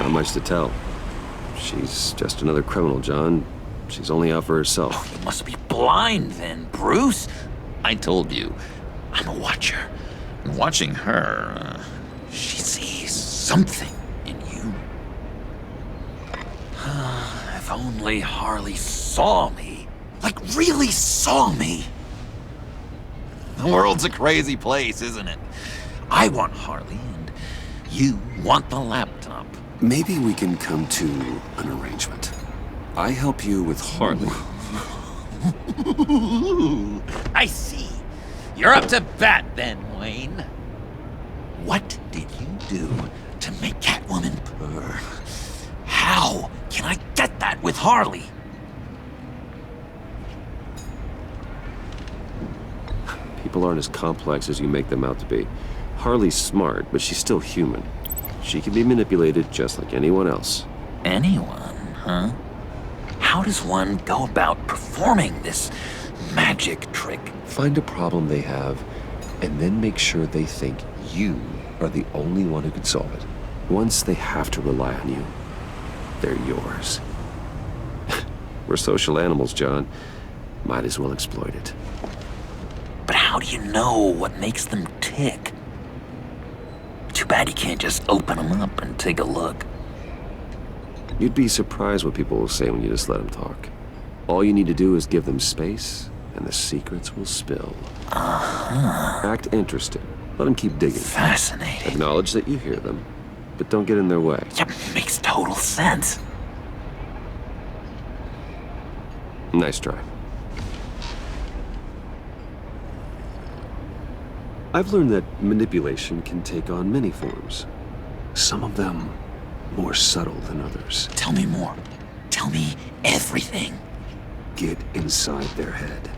[SPEAKER 5] Not much to tell. She's just another criminal, John. She's only out for herself.
[SPEAKER 12] Oh, you must be blind then, Bruce. I told you, I'm a watcher. And watching her, she sees something in you. If only Harley saw me. Like, really saw me. The world's a crazy place, isn't it? I want Harley, and you want the laptop.
[SPEAKER 5] Maybe we can come to an arrangement. I help you with Harley.
[SPEAKER 12] I see. You're up to bat then, Wayne. What did you do to make Catwoman purr? How can I get that with Harley?
[SPEAKER 5] People aren't as complex as you make them out to be. Harley's smart, but she's still human. She can be manipulated just like anyone else.
[SPEAKER 12] Anyone, huh? How does one go about performing this magic trick?
[SPEAKER 5] Find a problem they have, and then make sure they think you are the only one who can solve it. Once they have to rely on you, they're yours. We're social animals, John. Might as well exploit it.
[SPEAKER 12] But how do you know what makes them tick? Too bad you can't just open them up and take a look.
[SPEAKER 5] You'd be surprised what people will say when you just let them talk. All you need to do is give them space, and the secrets will spill. Act interested. Let them keep digging.
[SPEAKER 12] Fascinating.
[SPEAKER 5] Acknowledge that you hear them, but don't get in their way.
[SPEAKER 12] Yeah, makes total sense.
[SPEAKER 5] Nice try. I've learned that manipulation can take on many forms. Some of them more subtle than others.
[SPEAKER 12] Tell me more. Tell me everything.
[SPEAKER 5] Get inside their head.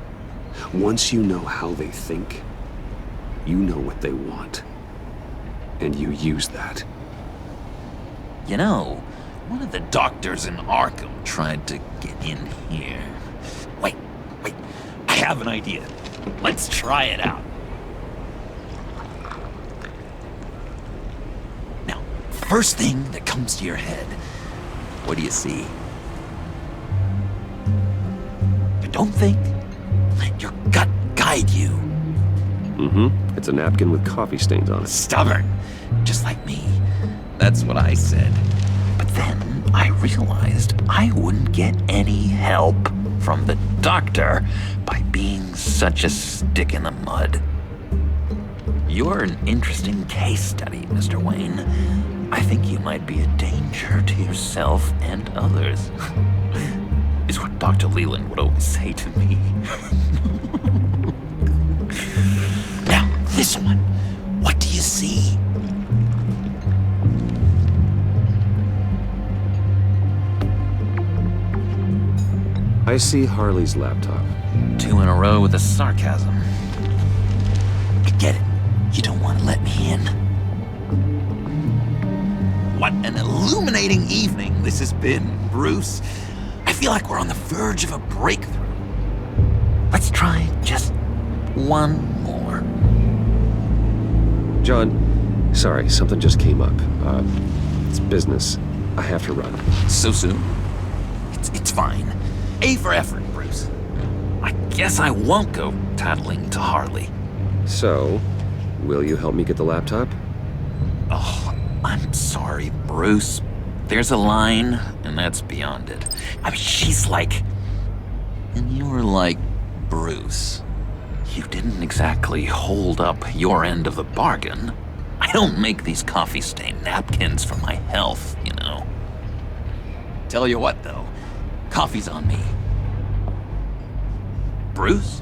[SPEAKER 5] Once you know how they think, you know what they want. And you use that.
[SPEAKER 12] You know, one of the doctors in Arkham tried to get in here. Wait. I have an idea. Let's try it out. Now, first thing that comes to your head, what do you see? But don't think. Let your gut guide you.
[SPEAKER 5] Mm-hmm. It's a napkin with coffee stains on it.
[SPEAKER 12] Stubborn. Just like me. That's what I said. But then I realized I wouldn't get any help from the doctor by being such a stick in the mud. You're an interesting case study, Mr. Wayne. I think you might be a danger to yourself and others. Is what Dr. Leland would always say to me. Now, this one. What do you see?
[SPEAKER 5] I see Harley's laptop.
[SPEAKER 12] 2 in a row with the sarcasm. I get it. You don't want to let me in. What an illuminating evening this has been, Bruce. I feel like we're on the verge of a breakthrough. Let's try just one more.
[SPEAKER 5] John, sorry, something just came up. It's business. I have to run.
[SPEAKER 12] So soon? It's fine. A for effort, Bruce. I guess I won't go tattling to Harley.
[SPEAKER 5] So, will you help me get the laptop?
[SPEAKER 12] Oh, I'm sorry, Bruce. There's a line, and that's beyond it. I mean, she's like... And you're like Bruce. You didn't exactly hold up your end of the bargain. I don't make these coffee-stained napkins for my health, you know. Tell you what, though. Coffee's on me. Bruce?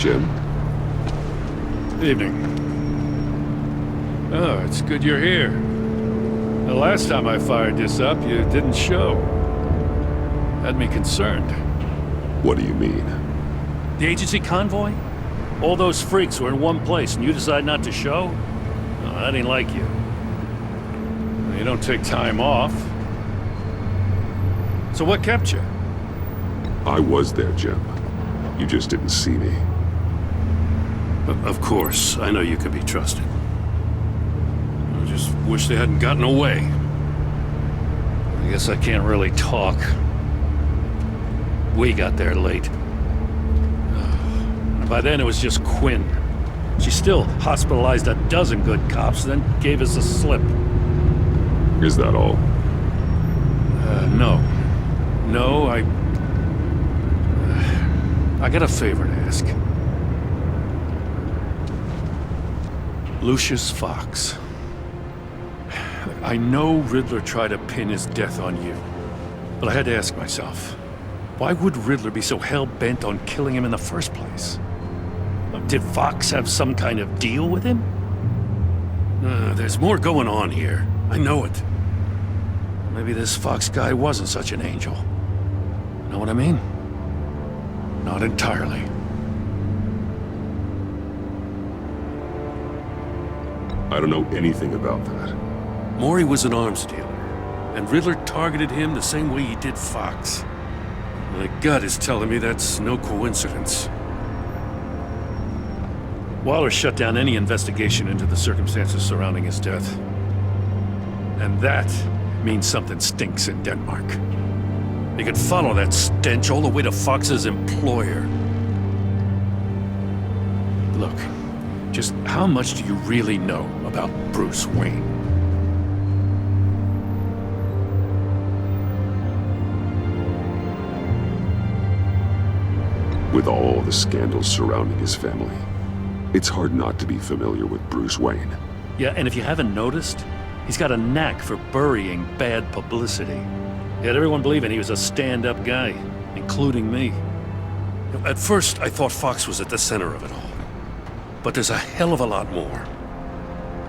[SPEAKER 1] Jim?
[SPEAKER 14] Evening. Oh, it's good you're here. The last time I fired this up, you didn't show. Had me concerned.
[SPEAKER 1] What do you mean?
[SPEAKER 14] The agency convoy? All those freaks were in one place and you decide not to show? No, that ain't like you. You don't take time off. So what kept you?
[SPEAKER 1] I was there, Jim. You just didn't see me.
[SPEAKER 14] Of course, I know you could be trusted. I just wish they hadn't gotten away. I guess I can't really talk. We got there late. By then it was just Quinn. She still hospitalized a dozen good cops, then gave us a slip.
[SPEAKER 1] Is that all?
[SPEAKER 14] No. No, I got a favor to ask. Lucius Fox. I know Riddler tried to pin his death on you, but I had to ask myself, why would Riddler be so hell-bent on killing him in the first place? Did Fox have some kind of deal with him? There's more going on here. I know it. Maybe this Fox guy wasn't such an angel. Know what I mean? Not entirely.
[SPEAKER 1] I don't know anything about that.
[SPEAKER 14] Maury was an arms dealer, and Riddler targeted him the same way he did Fox. My gut is telling me that's no coincidence. Waller shut down any investigation into the circumstances surrounding his death. And that means something stinks in Denmark. You can follow that stench all the way to Fox's employer. Look, just how much do you really know about Bruce Wayne?
[SPEAKER 1] With all the scandals surrounding his family, it's hard not to be familiar with Bruce Wayne.
[SPEAKER 14] Yeah, and if you haven't noticed, he's got a knack for burying bad publicity. He had everyone believing he was a stand-up guy, including me. At first, I thought Fox was at the center of it all. But there's a hell of a lot more.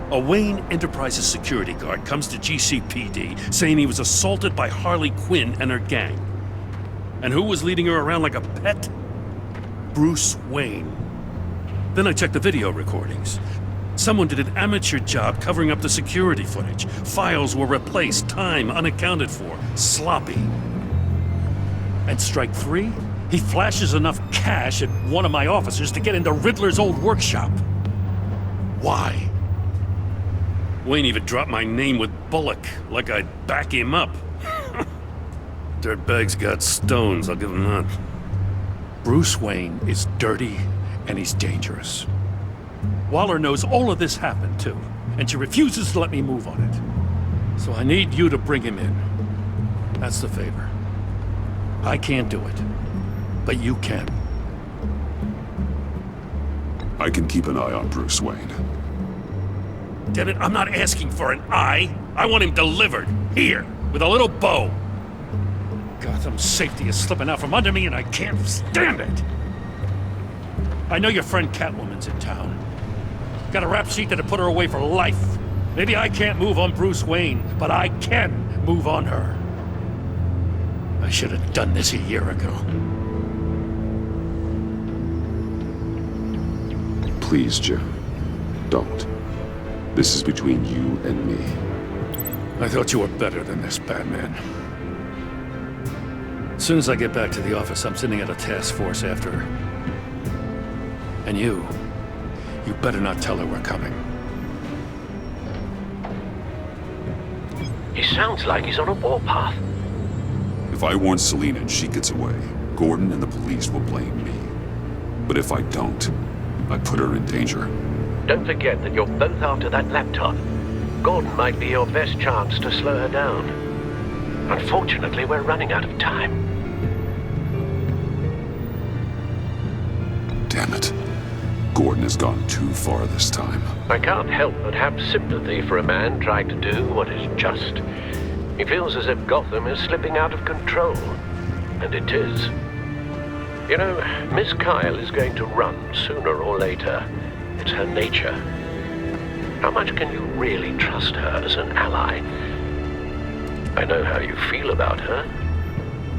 [SPEAKER 14] A Wayne Enterprises security guard comes to GCPD saying he was assaulted by Harley Quinn and her gang. And who was leading her around like a pet? Bruce Wayne. Then I checked the video recordings. Someone did an amateur job covering up the security footage. Files were replaced, time unaccounted for, sloppy. And strike three? He flashes enough cash at one of my officers to get into Riddler's old workshop. Why? Wayne even dropped my name with Bullock, like I'd back him up. Dirtbag's got stones, I'll give him that. Bruce Wayne is dirty and he's dangerous. Waller knows all of this happened too, and she refuses to let me move on it. So I need you to bring him in. That's the favor. I can't do it, but you can.
[SPEAKER 1] I can keep an eye on Bruce Wayne.
[SPEAKER 14] Damn it, I'm not asking for an eye. I want him delivered, here, with a little bow. Gotham's safety is slipping out from under me and I can't stand it. I know your friend Catwoman's in town. Got a rap sheet that'd put her away for life. Maybe I can't move on Bruce Wayne, but I can move on her. I should have done this a year ago.
[SPEAKER 1] Please, Jim. Don't. This is between you and me.
[SPEAKER 14] I thought you were better than this, Batman. As soon as I get back to the office, I'm sending out a task force after her. And you better not tell her we're coming.
[SPEAKER 11] He sounds like he's on a warpath.
[SPEAKER 1] If I warn Selina and she gets away, Gordon and the police will blame me. But if I don't, I put her in danger.
[SPEAKER 11] Don't forget that you're both after that laptop. Gordon might be your best chance to slow her down. Unfortunately, we're running out of time.
[SPEAKER 1] Damn it. Gordon has gone too far this time.
[SPEAKER 11] I can't help but have sympathy for a man trying to do what is just. He feels as if Gotham is slipping out of control. And it is. You know, Miss Kyle is going to run sooner or later. It's her nature. How much can you really trust her as an ally? I know how you feel about her.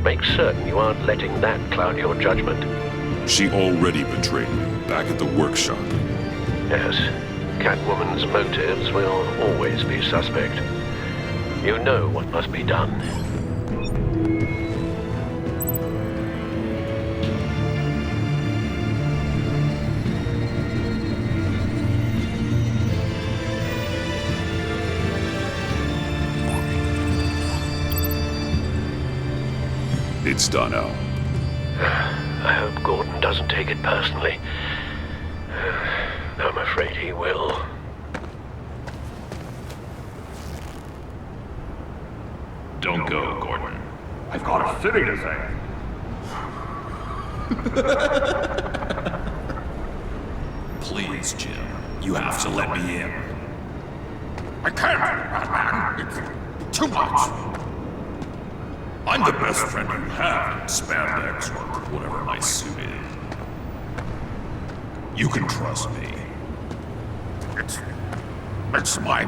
[SPEAKER 11] Make certain you aren't letting that cloud your judgment.
[SPEAKER 1] She already betrayed me back at the workshop.
[SPEAKER 11] Yes, Catwoman's motives will always be suspect. You know what must be done.
[SPEAKER 1] It's done, Al.
[SPEAKER 11] I hope Gordon doesn't take it personally. I'm afraid he will.
[SPEAKER 15] Don't go, Gordon. I've got a city to save.
[SPEAKER 1] Please, Jim. You have to let me in.
[SPEAKER 15] I can't, Batman. It's too much. I'm the best friend you have in spandex or whatever my suit is. You can trust me. It's my...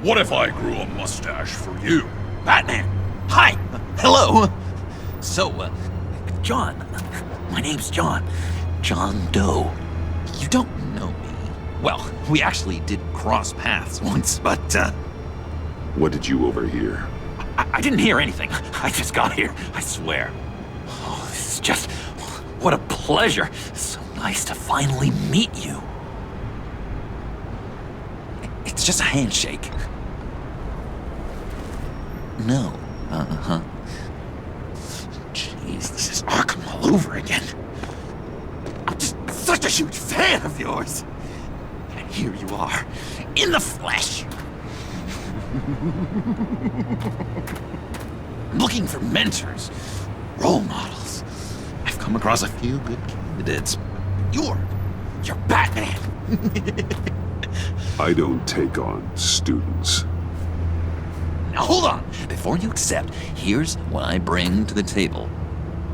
[SPEAKER 15] What if I grew a mustache for you?
[SPEAKER 12] Batman! Hi! Hello! So, John. My name's John. John Doe. You don't know me. Well, we actually did cross paths once, but,
[SPEAKER 1] What did you overhear?
[SPEAKER 12] I didn't hear anything. I just got here, I swear. Oh, this is just... What a pleasure. So nice to finally meet you. It's just a handshake. No. Uh-huh. Jeez, this is Arkham all over again. I'm just such a huge fan of yours. And here you are, in the flesh. I'm looking for mentors, role models. I've come across a few good candidates. You're Batman.
[SPEAKER 1] I don't take on students.
[SPEAKER 12] Now hold on. Before you accept, here's what I bring to the table.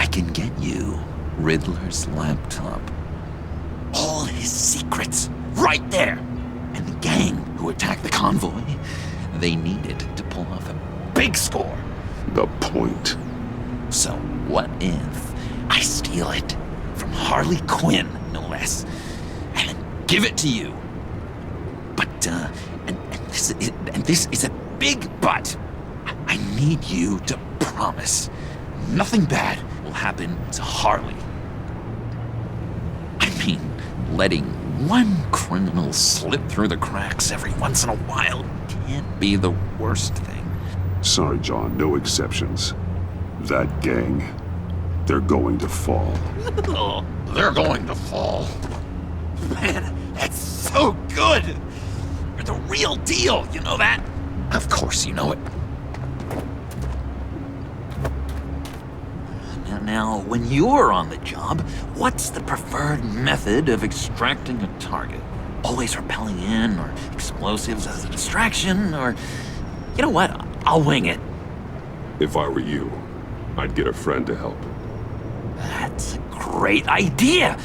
[SPEAKER 12] I can get you Riddler's laptop. All his secrets, right there. And the gang who attacked the convoy, they needed to pull off a big score.
[SPEAKER 1] The point.
[SPEAKER 12] So what if I steal it from Harley Quinn, no less, and then give it to you? But, and this is a big but. I need you to promise nothing bad will happen to Harley. I mean, letting one criminal slip through the cracks every once in a while can't be the worst thing.
[SPEAKER 1] Sorry, John, no exceptions. That gang, they're going to fall.
[SPEAKER 12] They're going to fall. Man, that's so good! You're the real deal, you know that? Of course you know it. Now, when you're on the job, what's the preferred method of extracting a target? Always rappelling in, or explosives as a distraction, or... You know what? I'll wing it.
[SPEAKER 1] If I were you, I'd get a friend to help.
[SPEAKER 12] That's a great idea!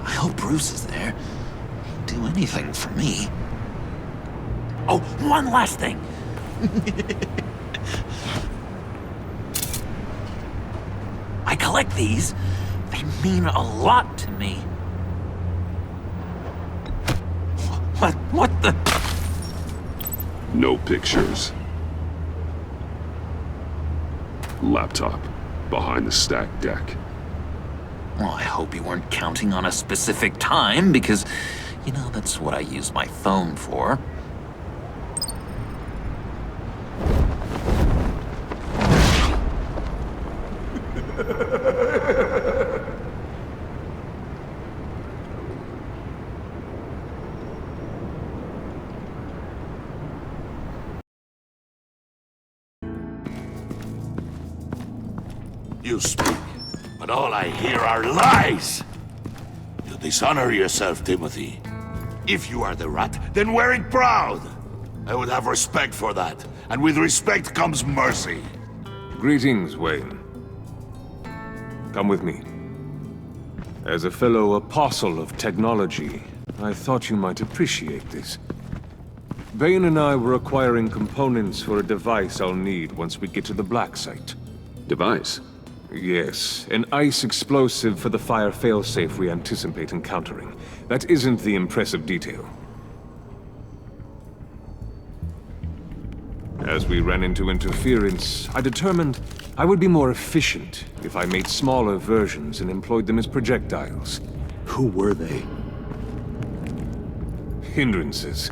[SPEAKER 12] I hope Bruce is there. He'd do anything for me. Oh, one last thing. I collect these. They mean a lot to me. What the?
[SPEAKER 1] No pictures. Laptop behind the stacked deck.
[SPEAKER 12] Well, I hope you weren't counting on a specific time, because, you know, that's what I use my phone for.
[SPEAKER 4] You speak, but all I hear are lies! You dishonor yourself, Timothy. If you are the rat, then wear it proud! I would have respect for that, and with respect comes mercy.
[SPEAKER 3] Greetings, Wayne. Come with me. As a fellow apostle of technology, I thought you might appreciate this. Bane and I were acquiring components for a device I'll need once we get to the Black Site.
[SPEAKER 1] Device?
[SPEAKER 3] Yes, an ice explosive for the fire failsafe we anticipate encountering. That isn't the impressive detail. As we ran into interference, I determined I would be more efficient if I made smaller versions and employed them as projectiles.
[SPEAKER 1] Who were they?
[SPEAKER 3] Hindrances.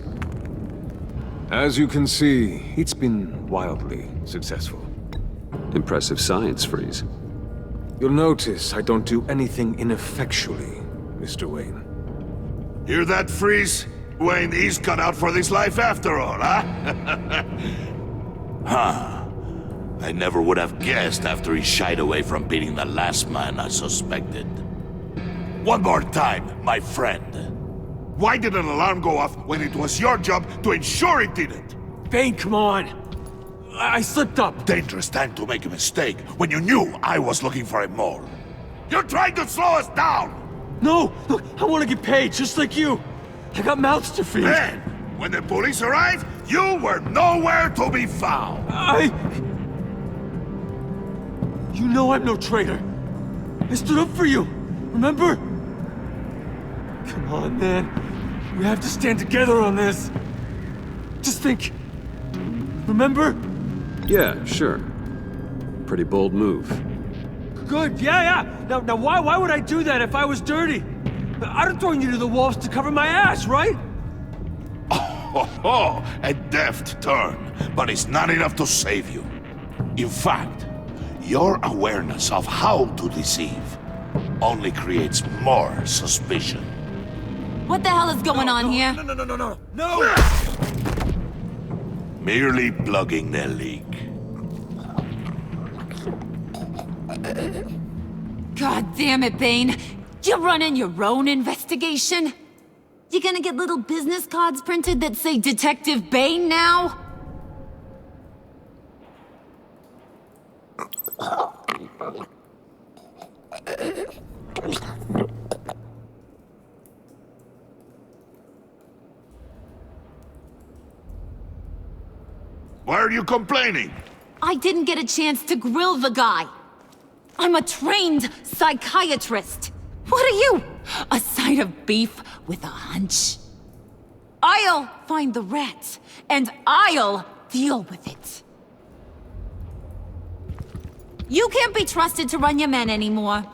[SPEAKER 3] As you can see, it's been wildly successful.
[SPEAKER 1] Impressive science, Freeze.
[SPEAKER 3] You'll notice I don't do anything ineffectually, Mr. Wayne.
[SPEAKER 4] Hear that, Freeze? Wayne is cut out for this life after all, huh? Huh. I never would have guessed after he shied away from beating the last man I suspected. One more time, my friend. Why did an alarm go off when it was your job to ensure it didn't?
[SPEAKER 8] Bane, come on! I slipped up!
[SPEAKER 4] Dangerous time to make a mistake when you knew I was looking for a mole. You're trying to slow us down!
[SPEAKER 8] No! Look, I want to get paid, just like you! I got mouths to feed!
[SPEAKER 4] Then, when the police arrived, you were nowhere to be found!
[SPEAKER 8] You know I'm no traitor! I stood up for you, remember? Come on, man. We have to stand together on this. Just think. Remember?
[SPEAKER 1] Yeah, sure. Pretty bold move.
[SPEAKER 8] Good, yeah. Now why would I do that if I was dirty? I'd have thrown you to the wolves to cover my ass, right?
[SPEAKER 4] Oh, a deft turn, but it's not enough to save you. In fact, your awareness of how to deceive only creates more suspicion.
[SPEAKER 6] What the hell is going on here?
[SPEAKER 8] No!
[SPEAKER 4] Merely plugging the leak.
[SPEAKER 6] God damn it, Bane. You're running your own investigation? You gonna get little business cards printed that say Detective Bane now?
[SPEAKER 4] Why are you complaining?
[SPEAKER 6] I didn't get a chance to grill the guy. I'm a trained psychiatrist. What are you? A side of beef with a hunch? I'll find the rat, and I'll deal with it. You can't be trusted to run your men anymore.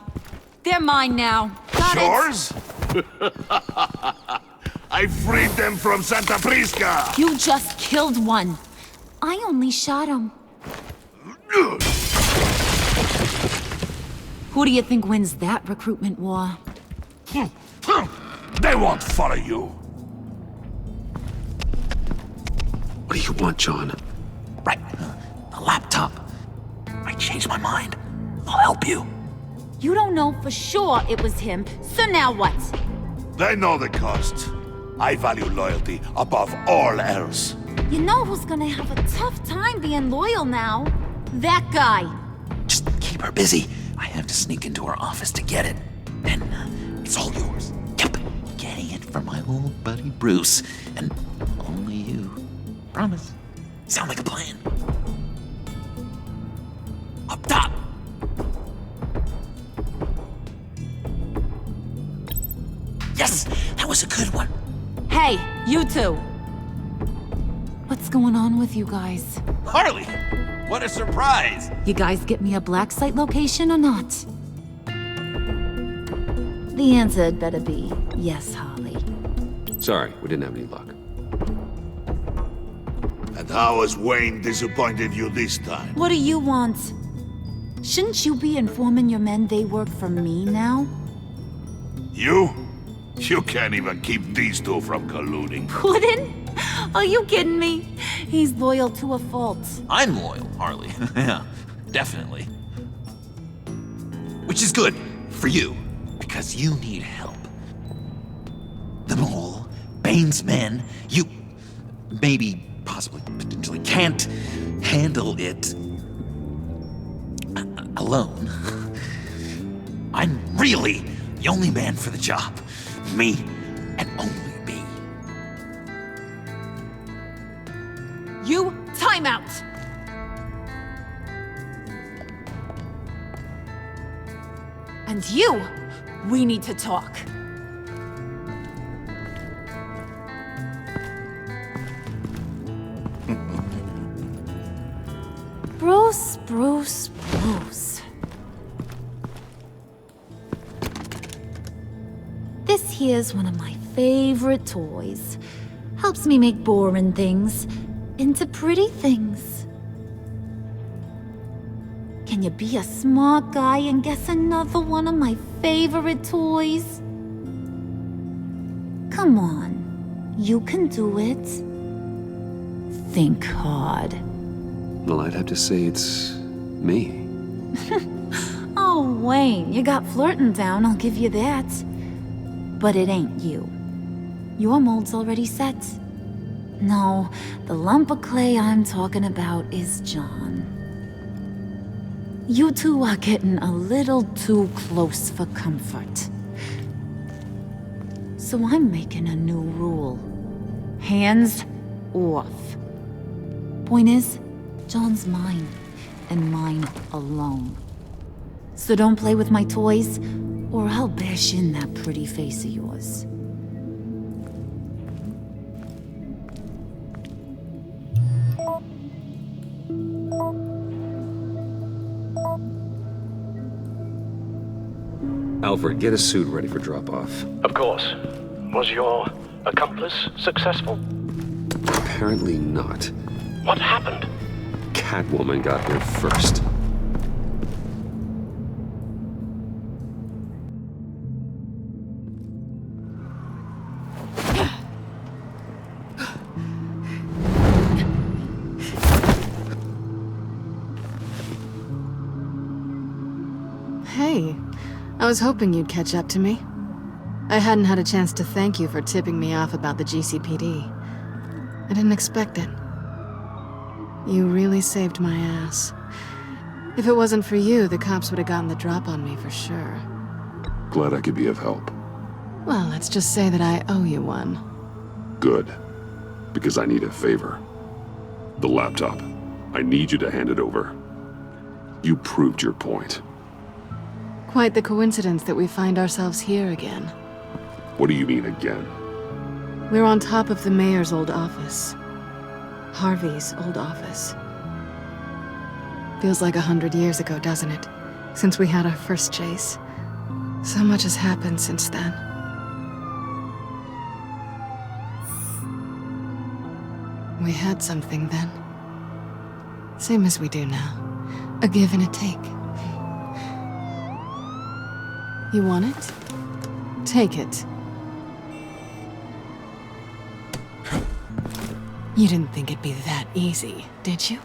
[SPEAKER 6] They're mine now. Got it?
[SPEAKER 4] Yours? I freed them from Santa Prisca!
[SPEAKER 6] You just killed one. I only shot him. Who do you think wins that recruitment war?
[SPEAKER 4] They won't follow you.
[SPEAKER 1] What do you want, John?
[SPEAKER 12] Right. The laptop. I changed my mind. I'll help you.
[SPEAKER 6] You don't know for sure it was him, so now what?
[SPEAKER 4] They know the cost. I value loyalty above all else.
[SPEAKER 6] You know who's gonna have a tough time being loyal now? That guy.
[SPEAKER 12] Just keep her busy. I have to sneak into her office to get it. Then it's all yours. Yep. Getting it from my old buddy Bruce. And only you. Promise. Sound like a plan. Up top. Yes! That was a good one.
[SPEAKER 6] Hey, you two. What's going on with you guys?
[SPEAKER 12] Harley! What a surprise!
[SPEAKER 6] You guys get me a black site location or not? The answer had better be yes, Harley.
[SPEAKER 1] Sorry, we didn't have any luck.
[SPEAKER 4] And how has Wayne disappointed you this time?
[SPEAKER 6] What do you want? Shouldn't you be informing your men they work for me now?
[SPEAKER 4] You? You can't even keep these two from colluding.
[SPEAKER 6] Couldn't? Are you kidding me? He's loyal to a fault.
[SPEAKER 12] I'm loyal, Harley. Yeah, definitely. Which is good for you, because you need help. The mole, Bane's men, you maybe, possibly, potentially can't handle it alone. I'm really The only man for the job. Me, and only me.
[SPEAKER 6] You, time out! And you, we need to talk. Bruce. This here's one of my favorite toys. Helps me make boring things into pretty things. Can you be a smart guy and guess another one of my favorite toys? Come on, you can do it. Think hard.
[SPEAKER 1] Well, I'd have to say it's me.
[SPEAKER 6] Oh, Wayne, you got flirting down, I'll give you that. But it ain't you. Your mold's already set. No, the lump of clay I'm talking about is John. You two are getting a little too close for comfort. So I'm making a new rule. Hands off. Point is, John's mine, and mine alone. So don't play with my toys, or I'll bash in that pretty face of yours.
[SPEAKER 1] Alfred, get a suit ready for drop-off.
[SPEAKER 11] Of course. Was your accomplice successful?
[SPEAKER 1] Apparently not.
[SPEAKER 11] What happened?
[SPEAKER 1] Catwoman got here first.
[SPEAKER 2] Hey, I was hoping you'd catch up to me. I hadn't had a chance to thank you for tipping me off about the GCPD. I didn't expect it. You really saved my ass. If it wasn't for you, the cops would have gotten the drop on me for sure.
[SPEAKER 15] Glad I could be of help.
[SPEAKER 2] Well, let's just say that I owe you one.
[SPEAKER 15] Good. Because I need a favor. The laptop. I need you to hand it over. You proved your point.
[SPEAKER 2] Quite the coincidence that we find ourselves here again.
[SPEAKER 15] What do you mean again?
[SPEAKER 2] We're on top of the mayor's old office. Harvey's old office. Feels like 100 years ago, doesn't it? Since we had our first chase. So much has happened since then. We had something then. Same as we do now. A give and a take. You want it? Take it. You didn't think it'd be that easy, did you?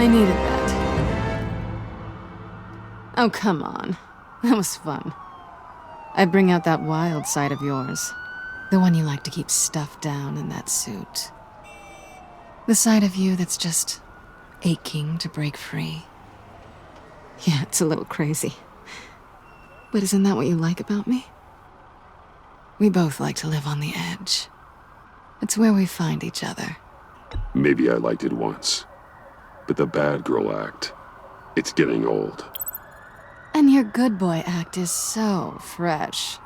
[SPEAKER 2] I needed that. Oh, come on. That was fun. I bring out that wild side of yours. The one you like to keep stuffed down in that suit. The side of you that's just aching to break free. Yeah, it's a little crazy. But isn't that what you like about me? We both like to live on the edge. It's where we find each other.
[SPEAKER 15] Maybe I liked it once. But the bad girl act, it's getting old.
[SPEAKER 2] And your good boy act is so fresh.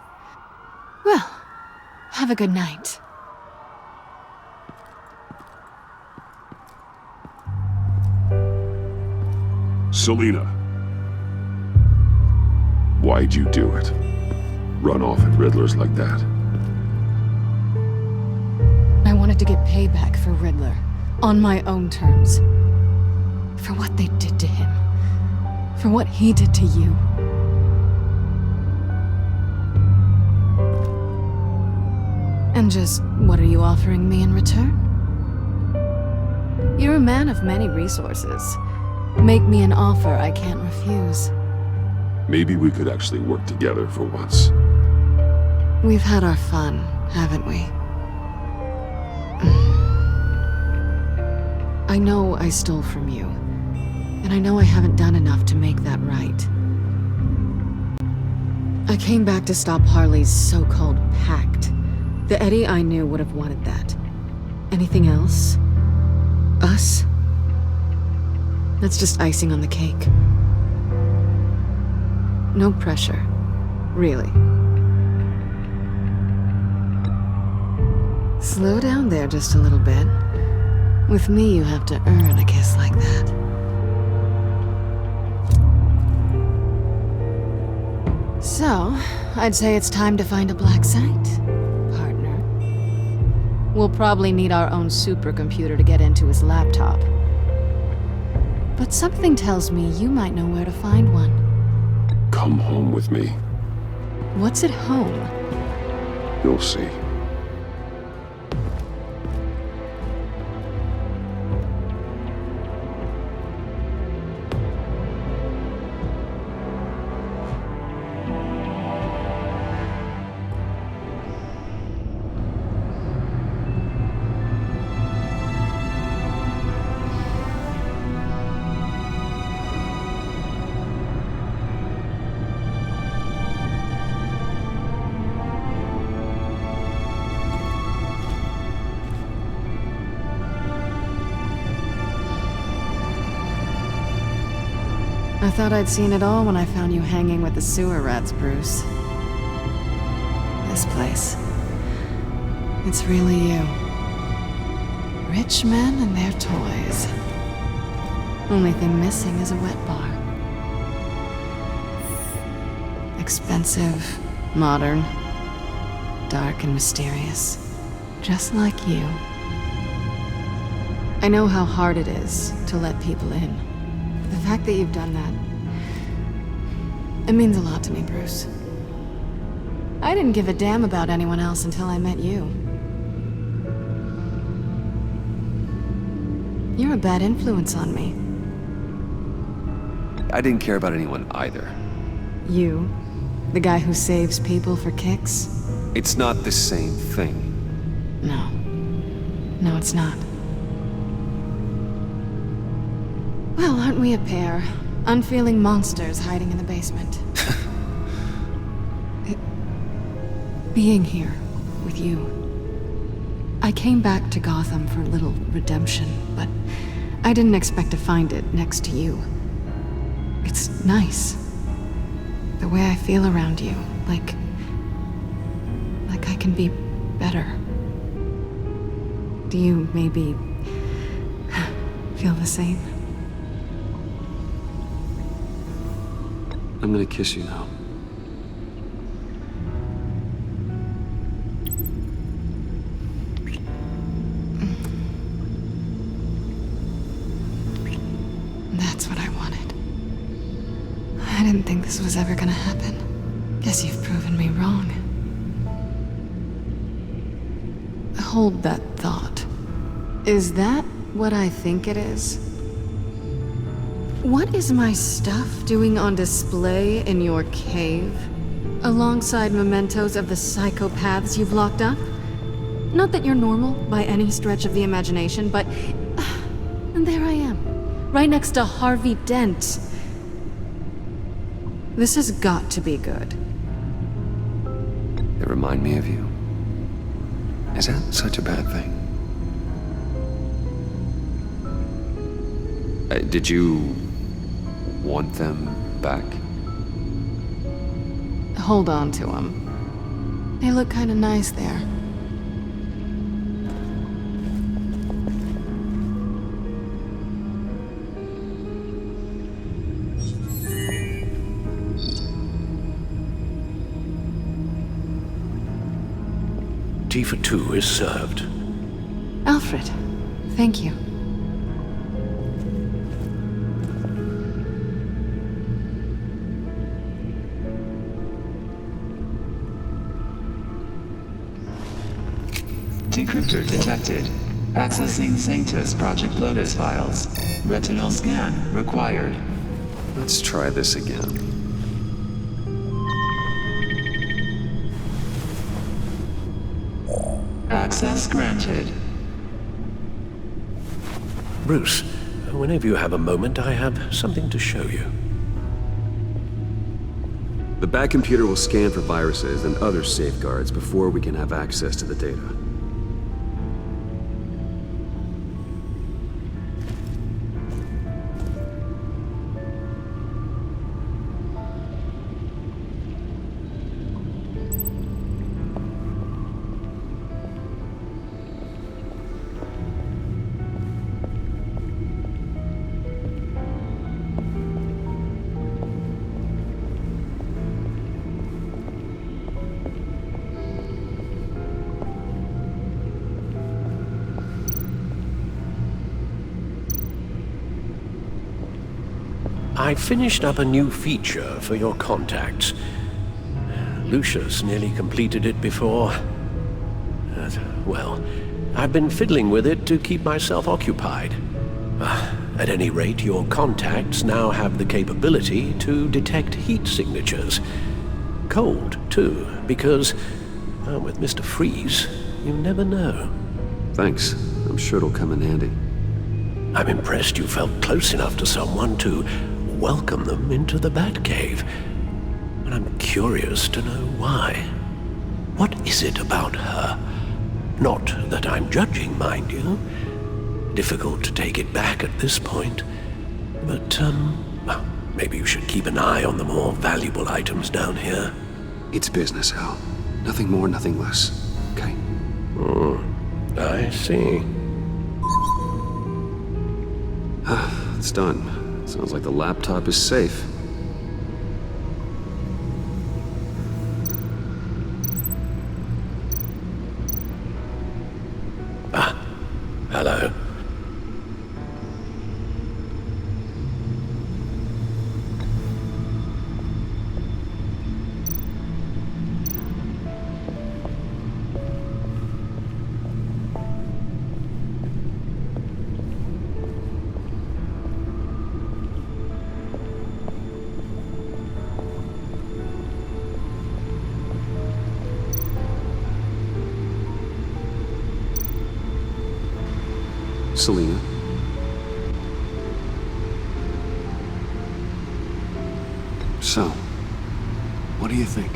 [SPEAKER 2] Well, have a good night.
[SPEAKER 15] Selina. Why'd you do it? Run off at Riddler's like that?
[SPEAKER 2] I wanted to get payback for Riddler, on my own terms. For what they did to him. For what he did to you. And just what are you offering me in return? You're a man of many resources. Make me an offer I can't refuse.
[SPEAKER 15] Maybe we could actually work together for once.
[SPEAKER 2] We've had our fun, haven't we? I know I stole from you, and I know I haven't done enough to make that right. I came back to stop Harley's so-called pact. The Eddie I knew would have wanted that. Anything else? Us? That's just icing on the cake. No pressure. Really. Slow down there just a little bit. With me, you have to earn a kiss like that. So, I'd say it's time to find a black site, partner. We'll probably need our own supercomputer to get into his laptop. But something tells me you might know where to find one.
[SPEAKER 15] Come home with me.
[SPEAKER 2] What's at home?
[SPEAKER 15] You'll see.
[SPEAKER 2] I thought I'd seen it all when I found you hanging with the sewer rats, Bruce. This place. It's really you. Rich men and their toys. Only thing missing is a wet bar. Expensive, modern, dark and mysterious. Just like you. I know how hard it is to let people in. The fact that you've done that, it means a lot to me, Bruce. I didn't give a damn about anyone else until I met you. You're a bad influence on me.
[SPEAKER 5] I didn't care about anyone either.
[SPEAKER 2] You? The guy who saves people for kicks?
[SPEAKER 5] It's not the same thing.
[SPEAKER 2] No. No, it's not. Well, aren't we a pair? Unfeeling monsters hiding in the basement. Being here with you. I came back to Gotham for a little redemption, but I didn't expect to find it next to you. It's nice. The way I feel around you, like I can be better. Do you maybe feel the same?
[SPEAKER 5] I'm gonna kiss you now.
[SPEAKER 2] That's what I wanted. I didn't think this was ever gonna happen. Guess you've proven me wrong. Hold that thought. Is that what I think it is? What is my stuff doing on display in your cave? Alongside mementos of the psychopaths you've locked up? Not that you're normal by any stretch of the imagination, but... and there I am, right next to Harvey Dent. This has got to be good.
[SPEAKER 5] They remind me of you. Is that such a bad thing? Did you want them back?
[SPEAKER 2] hold on to them. They look kinda nice there.
[SPEAKER 16] Tea for two is served.
[SPEAKER 2] Alfred, thank you.
[SPEAKER 13] Decryptor detected. Accessing Sanctus Project Lotus files. Retinal scan required.
[SPEAKER 1] Let's try this again.
[SPEAKER 13] Access granted.
[SPEAKER 16] Bruce, whenever you have a moment, I have something to show you.
[SPEAKER 1] The back computer will scan for viruses and other safeguards before we can have access to the data.
[SPEAKER 16] I finished up a new feature for your contacts. Lucius nearly completed it before. Well, I've been fiddling with it to keep myself occupied. At any rate, your contacts now have the capability to detect heat signatures. Cold, too, because, with Mr. Freeze, you never know.
[SPEAKER 1] Thanks. I'm sure it'll come in handy.
[SPEAKER 16] I'm impressed you felt close enough to someone to welcome them into the Batcave. And I'm curious to know why. What is it about her? Not that I'm judging, mind you. Difficult to take it back at this point. But, well, maybe you should keep an eye on the more valuable items down here.
[SPEAKER 1] It's business, Al. Nothing more, nothing less. Okay?
[SPEAKER 16] I see.
[SPEAKER 1] It's done. Sounds like the laptop is safe.
[SPEAKER 16] Hello.
[SPEAKER 1] Selina. So, what do you think?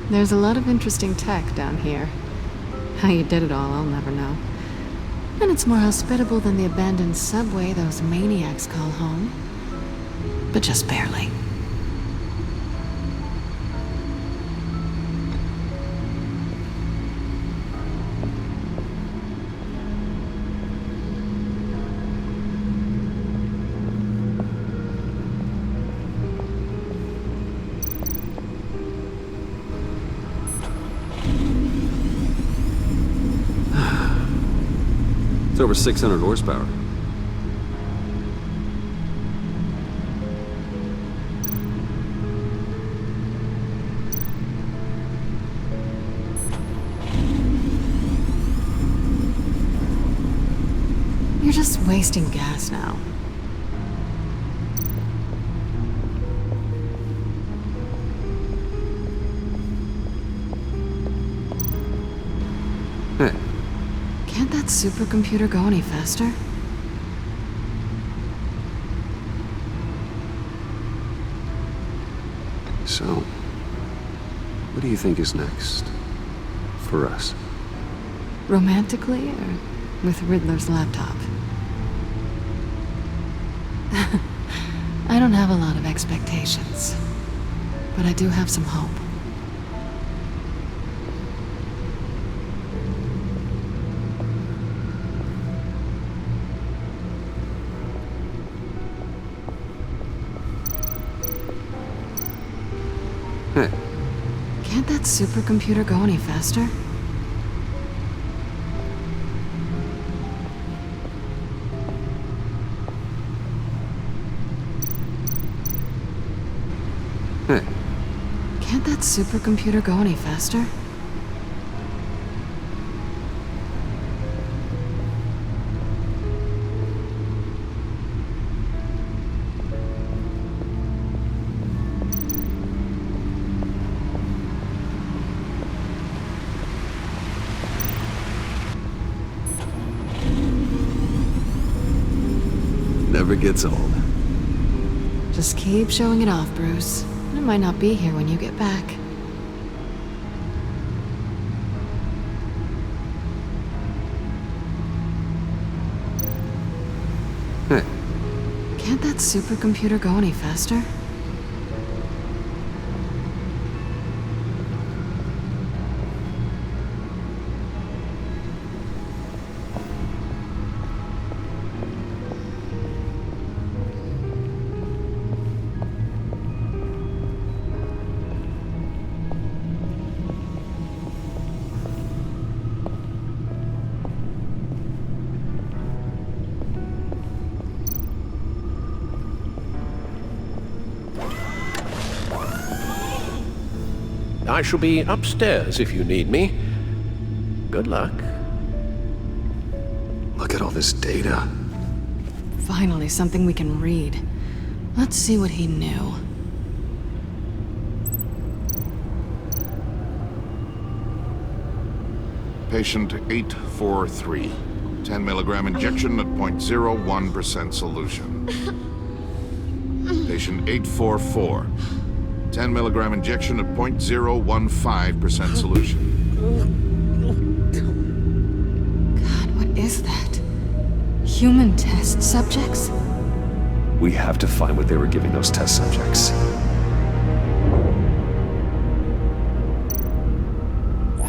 [SPEAKER 2] There's a lot of interesting tech down here. How you did it all, I'll never know. And it's more hospitable than the abandoned subway those maniacs call home. But just barely.
[SPEAKER 1] It's over 600 horsepower.
[SPEAKER 2] You're just wasting gas now.
[SPEAKER 1] Hey.
[SPEAKER 2] Can't that supercomputer go any faster?
[SPEAKER 1] So, what do you think is next? For us?
[SPEAKER 2] Romantically, or with Riddler's laptop? I don't have a lot of expectations. but I do have some hope.
[SPEAKER 5] Hey.
[SPEAKER 2] Can't that supercomputer go any faster?
[SPEAKER 5] Hey.
[SPEAKER 2] Can't that supercomputer go any faster?
[SPEAKER 5] Never gets old.
[SPEAKER 2] Just keep showing it off, Bruce. It might not be here when you get back.
[SPEAKER 5] Hey.
[SPEAKER 2] Can't that supercomputer go any faster?
[SPEAKER 16] I shall be upstairs if you need me. Good luck.
[SPEAKER 5] Look at all this data.
[SPEAKER 2] Finally, something we can read. Let's see what he knew.
[SPEAKER 15] Patient 843. 10 milligram injection at 0.01% solution. Patient 844. 10 milligram injection at 0.015% solution.
[SPEAKER 2] God, what is that? Human test subjects?
[SPEAKER 1] We have to find what they were giving those test subjects.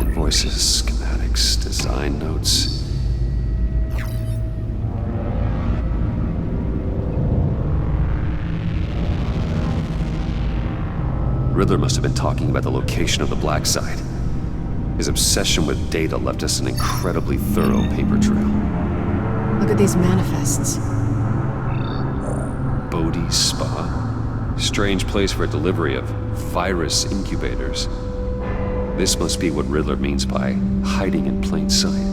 [SPEAKER 1] Invoices, schematics, design notes. Riddler must have been talking about the location of the black site. His obsession with data left us an incredibly thorough paper trail.
[SPEAKER 2] Look at these manifests.
[SPEAKER 1] Bodhi's Spa? Strange place for a delivery of virus incubators. This must be what Riddler means by hiding in plain sight.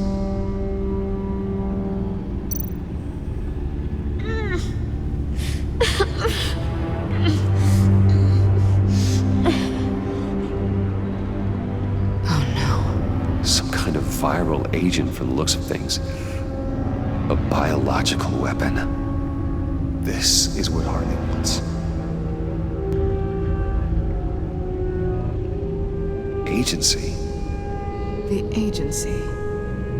[SPEAKER 1] Viral agent from the looks of things. A biological weapon. This is what Harley wants. Agency?
[SPEAKER 2] The agency.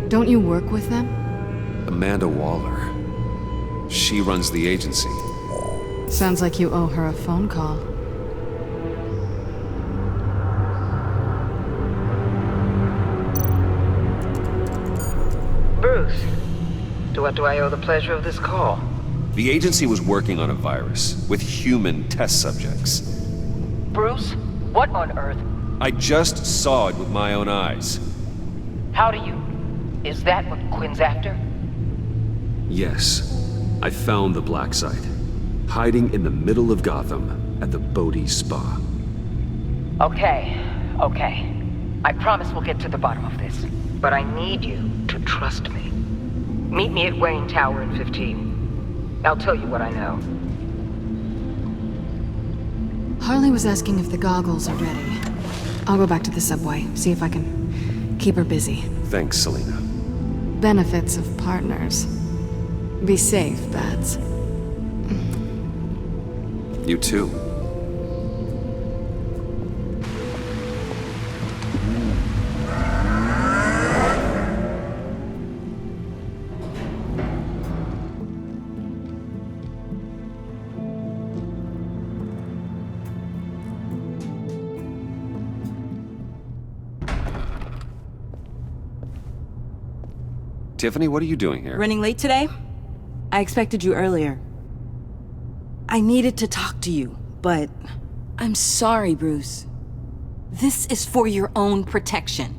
[SPEAKER 2] Don't you work with them?
[SPEAKER 1] Amanda Waller. She runs the agency.
[SPEAKER 2] Sounds like you owe her a phone call.
[SPEAKER 9] Bruce, to what do I owe the pleasure of this call?
[SPEAKER 1] The agency was working on a virus with human test subjects.
[SPEAKER 9] Bruce, what on earth?
[SPEAKER 1] I just saw it with my own eyes.
[SPEAKER 9] How do you? Is that what Quinn's after?
[SPEAKER 1] Yes. I found the black site. Hiding in the middle of Gotham at the Bodhi Spa.
[SPEAKER 9] Okay. I promise we'll get to the bottom of this. But I need you to trust me. Meet me at Wayne Tower in 15. I'll tell you what I know.
[SPEAKER 2] Harley was asking if the goggles are ready. I'll go back to the subway, see if I can keep her busy.
[SPEAKER 1] Thanks, Selina.
[SPEAKER 2] Benefits of partners. Be safe, Bats.
[SPEAKER 1] You too.
[SPEAKER 5] Tiffany, what are you doing here?
[SPEAKER 17] Running late today? I expected you earlier. I needed to talk to you, but I'm sorry, Bruce. This is for your own protection.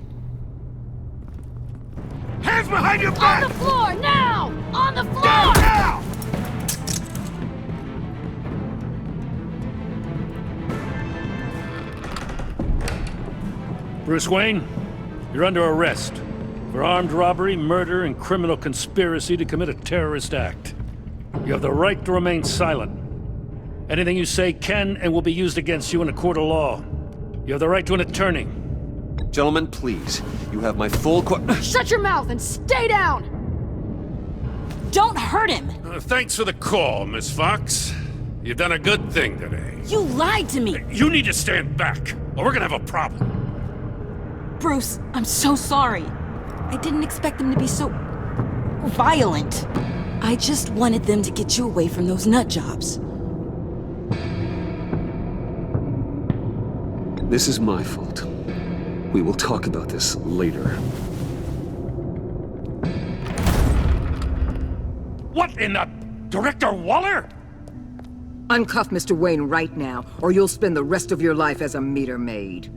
[SPEAKER 4] Hands behind your back!
[SPEAKER 6] On the floor, now! On the floor!
[SPEAKER 4] Down, now!
[SPEAKER 14] Bruce Wayne, you're under arrest for armed robbery, murder, and criminal conspiracy to commit a terrorist act. You have the right to remain silent. Anything you say can and will be used against you in a court of law. You have the right to an attorney.
[SPEAKER 5] Gentlemen, please. You have my full
[SPEAKER 2] Shut your mouth and stay down!
[SPEAKER 17] Don't hurt him!
[SPEAKER 15] Thanks for the call, Miss Fox. You've done a good thing today.
[SPEAKER 17] You lied to me!
[SPEAKER 15] You need to stand back, or we're gonna have a problem.
[SPEAKER 17] Bruce, I'm so sorry. I didn't expect them to be so violent. I just wanted them to get you away from those nut jobs.
[SPEAKER 5] This is my fault. We will talk about this later.
[SPEAKER 15] What in the... Director Waller?
[SPEAKER 18] Uncuff Mr. Wayne right now, or you'll spend the rest of your life as a meter maid.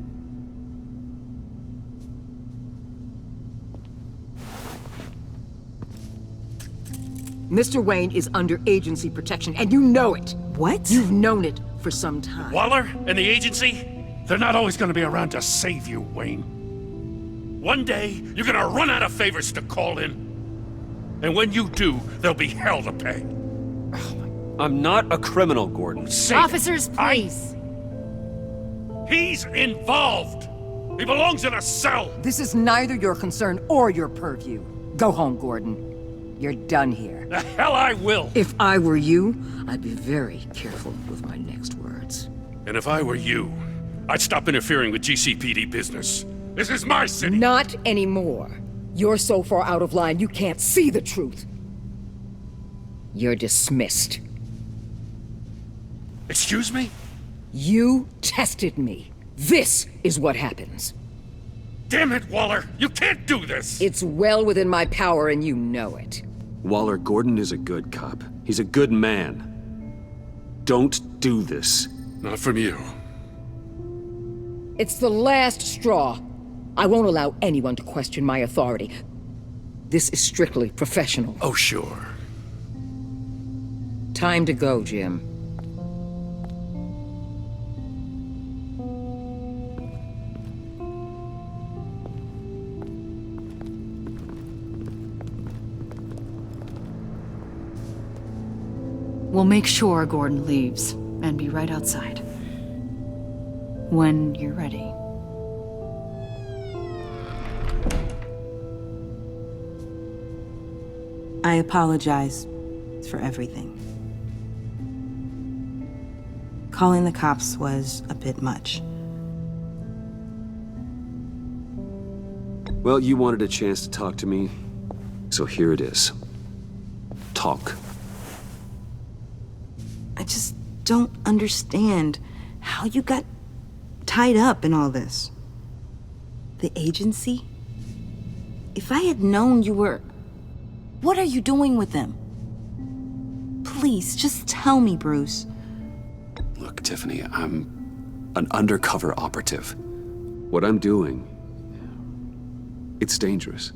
[SPEAKER 18] Mr. Wayne is under agency protection, and you know it.
[SPEAKER 17] What?
[SPEAKER 18] You've known it for some time.
[SPEAKER 15] Waller and the agency? They're not always gonna be around to save you, Wayne. One day, you're gonna run out of favors to call in. And when you do, there'll be hell to pay.
[SPEAKER 5] I'm not a criminal, Gordon.
[SPEAKER 2] Officers, please.
[SPEAKER 15] He's involved. He belongs in a cell.
[SPEAKER 18] This is neither your concern or your purview. Go home, Gordon. You're done here.
[SPEAKER 15] The hell I will.
[SPEAKER 18] If I were you, I'd be very careful with my next words.
[SPEAKER 15] And if I were you, I'd stop interfering with GCPD business. This is my city.
[SPEAKER 18] Not anymore. You're so far out of line, you can't see the truth. You're dismissed.
[SPEAKER 15] Excuse me?
[SPEAKER 18] You tested me. This is what happens.
[SPEAKER 15] Damn it, Waller! You can't do this!
[SPEAKER 18] It's well within my power and you know it.
[SPEAKER 5] Waller, Gordon is a good cop. He's a good man. Don't do this.
[SPEAKER 15] Not from you.
[SPEAKER 18] It's the last straw. I won't allow anyone to question my authority. This is strictly professional.
[SPEAKER 15] Oh, sure.
[SPEAKER 18] Time to go, Jim.
[SPEAKER 19] We'll make sure Gordon leaves, and be right outside. When you're ready.
[SPEAKER 17] I apologize for everything. Calling the cops was a bit much.
[SPEAKER 5] Well, you wanted a chance to talk to me, so here it is. Talk.
[SPEAKER 17] I just don't understand how you got tied up in all this. The agency? If I had known you were... What are you doing with them? Please, just tell me, Bruce.
[SPEAKER 5] Look, Tiffany, I'm an undercover operative. What I'm doing, it's dangerous.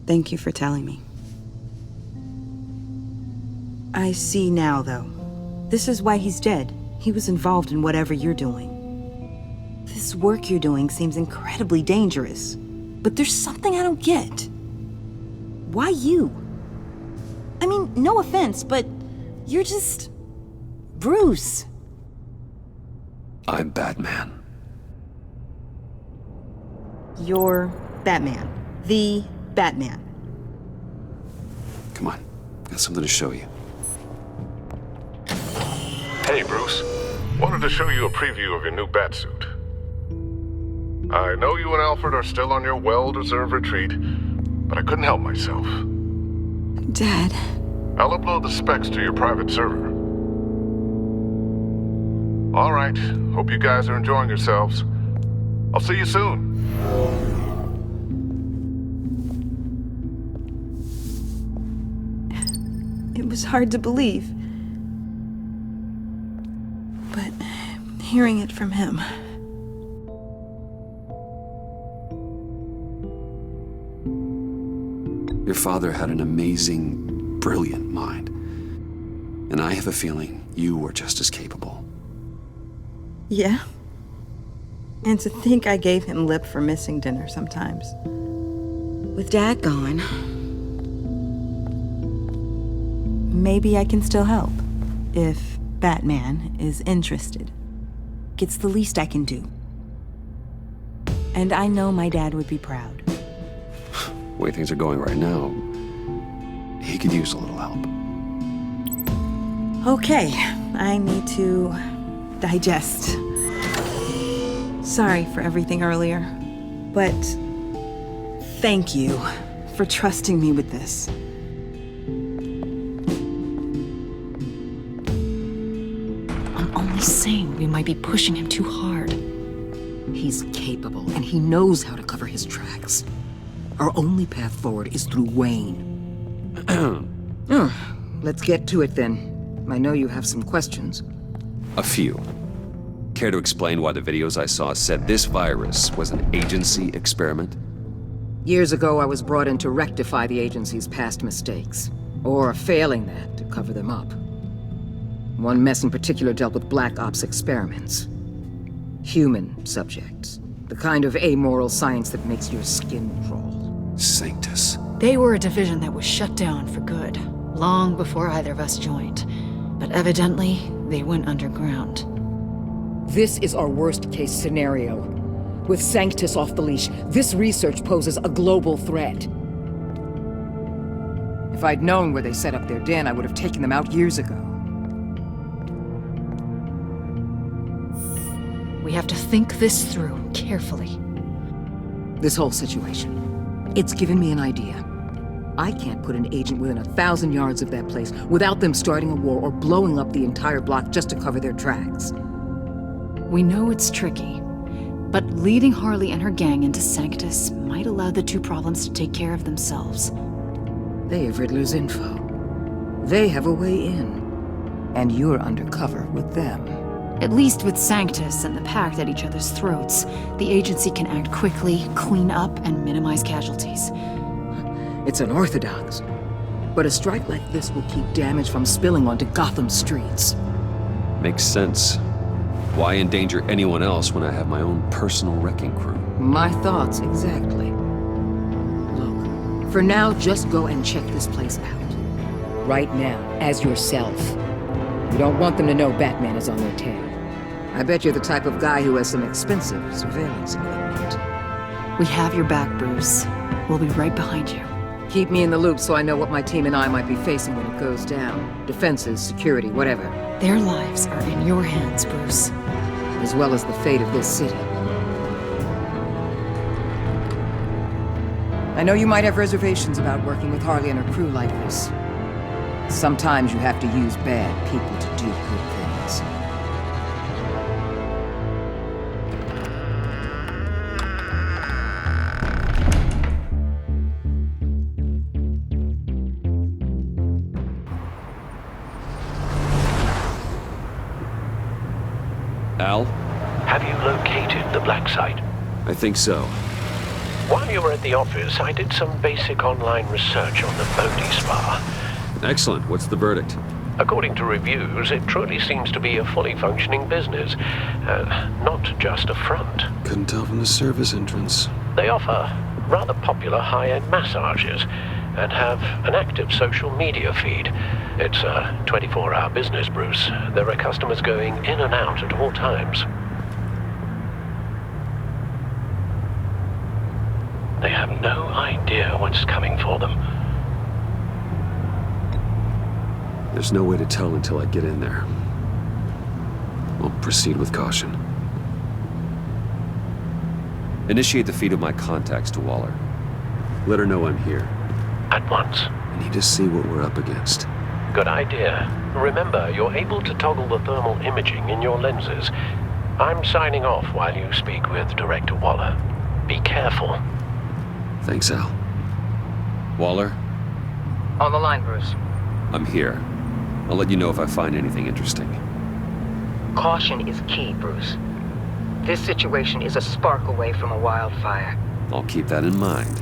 [SPEAKER 17] Thank you for telling me. I see now, though. This is why he's dead. He was involved in whatever you're doing. This work you're doing seems incredibly dangerous. But there's something I don't get. Why you? I mean, no offense, but you're just... Bruce.
[SPEAKER 5] I'm Batman.
[SPEAKER 17] You're Batman. The Batman.
[SPEAKER 5] Come on, got something to show you.
[SPEAKER 20] Hey, Bruce. Wanted to show you a preview of your new batsuit. I know you and Alfred are still on your well-deserved retreat, but I couldn't help myself.
[SPEAKER 17] Dad.
[SPEAKER 20] I'll upload the specs to your private server. All right. Hope you guys are enjoying yourselves. I'll see you soon.
[SPEAKER 17] It was hard to believe. But hearing it from him...
[SPEAKER 1] Your father had an amazing, brilliant mind. And I have a feeling you were just as capable.
[SPEAKER 17] Yeah? And to think I gave him lip for missing dinner sometimes.
[SPEAKER 18] With Dad gone...
[SPEAKER 17] Maybe I can still help. If Batman is interested. It's the least I can do. And I know my dad would be proud.
[SPEAKER 1] The way things are going right now, he could use a little help.
[SPEAKER 17] Okay, I need to digest. Sorry for everything earlier, but thank you for trusting me with this.
[SPEAKER 18] I'm only saying we might be pushing him too hard. He's capable, and he knows how to cover his tracks. Our only path forward is through Wayne. Let's get to it then. I know you have some questions.
[SPEAKER 1] A few. Care to explain why the videos I saw said this virus was an agency experiment?
[SPEAKER 18] Years ago, I was brought in to rectify the agency's past mistakes. Or, failing that, to cover them up. One mess in particular dealt with Black Ops experiments. Human subjects. The kind of amoral science that makes your skin crawl.
[SPEAKER 1] Sanctus.
[SPEAKER 19] They were a division that was shut down for good, long before either of us joined. But evidently, they went underground.
[SPEAKER 18] This is our worst-case scenario. With Sanctus off the leash, this research poses a global threat. If I'd known where they set up their den, I would have taken them out years ago.
[SPEAKER 19] We have to think this through carefully.
[SPEAKER 18] This whole situation. It's given me an idea. I can't put an agent within 1,000 yards of that place without them starting a war or blowing up the entire block just to cover their tracks.
[SPEAKER 19] We know it's tricky, but leading Harley and her gang into Sanctus might allow the two problems to take care of themselves.
[SPEAKER 18] They have Riddler's info. They have a way in. And you're undercover with them.
[SPEAKER 19] At least with Sanctus and the Pact at each other's throats, the agency can act quickly, clean up, and minimize casualties.
[SPEAKER 18] It's unorthodox. But a strike like this will keep damage from spilling onto Gotham streets.
[SPEAKER 1] Makes sense. Why endanger anyone else when I have my own personal wrecking crew?
[SPEAKER 18] My thoughts, exactly. Look, for now, just go and check this place out. Right now, as yourself. You don't want them to know Batman is on their tail. I bet you're the type of guy who has some expensive surveillance equipment.
[SPEAKER 19] We have your back, Bruce. We'll be right behind you.
[SPEAKER 18] Keep me in the loop so I know what my team and I might be facing when it goes down. Defenses, security, whatever.
[SPEAKER 19] Their lives are in your hands, Bruce.
[SPEAKER 18] As well as the fate of this city. I know you might have reservations about working with Harley and her crew like this. Sometimes you have to use bad people to do good things.
[SPEAKER 1] Al?
[SPEAKER 11] Have you located the black site?
[SPEAKER 1] I think so.
[SPEAKER 11] While you were at the office, I did some basic online research on the Bodhi Spa.
[SPEAKER 1] Excellent. What's the verdict?
[SPEAKER 11] According to reviews, it truly seems to be a fully functioning business, not just a front.
[SPEAKER 1] Couldn't tell from the service entrance.
[SPEAKER 11] They offer rather popular high-end massages and have an active social media feed. It's a 24-hour business, Bruce. There are customers going in and out at all times. They have no idea what's coming for them.
[SPEAKER 1] There's no way to tell until I get in there. We'll proceed with caution. Initiate the feed of my contacts to Waller. Let her know I'm here.
[SPEAKER 11] At once.
[SPEAKER 1] I need to see what we're up against.
[SPEAKER 11] Good idea. Remember, you're able to toggle the thermal imaging in your lenses. I'm signing off while you speak with Director Waller. Be careful.
[SPEAKER 1] Thanks, Al. Waller?
[SPEAKER 18] On the line, Bruce.
[SPEAKER 5] I'm here. I'll let you know if I find anything interesting.
[SPEAKER 9] Caution is key, Bruce. This situation is a spark away from a wildfire.
[SPEAKER 5] I'll keep that in mind.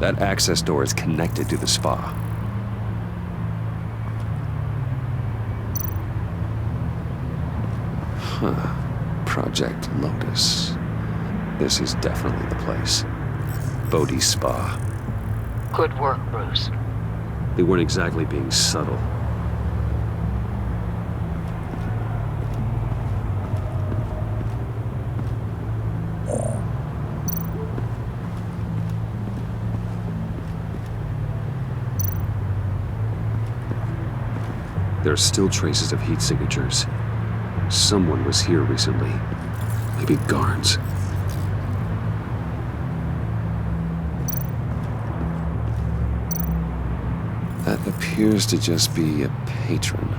[SPEAKER 5] That access door is connected to the spa. Huh. Project Lotus. This is definitely the place. Bodhi's spa.
[SPEAKER 9] Good work, Bruce.
[SPEAKER 5] They weren't exactly being subtle. There are still traces of heat signatures. Someone was here recently. Maybe Garns. That appears to just be a patron.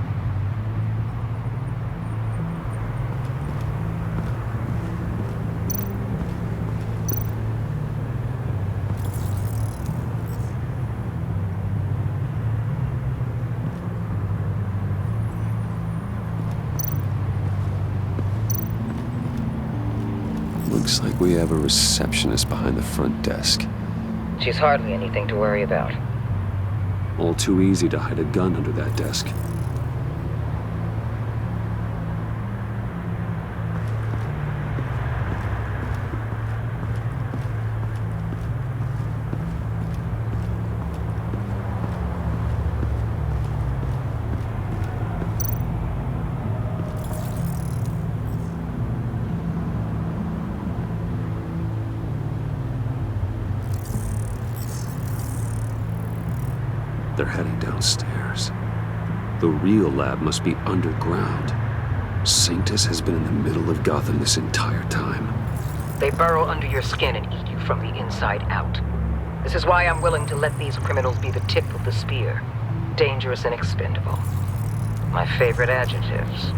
[SPEAKER 5] Looks like we have a receptionist behind the front desk.
[SPEAKER 9] She's hardly anything to worry about.
[SPEAKER 5] All too easy to hide a gun under that desk. They're heading downstairs. The real lab must be underground. Sanctus has been in the middle of Gotham this entire time.
[SPEAKER 9] They burrow under your skin and eat you from the inside out. This is why I'm willing to let these criminals be the tip of the spear. Dangerous and expendable. My favorite adjectives.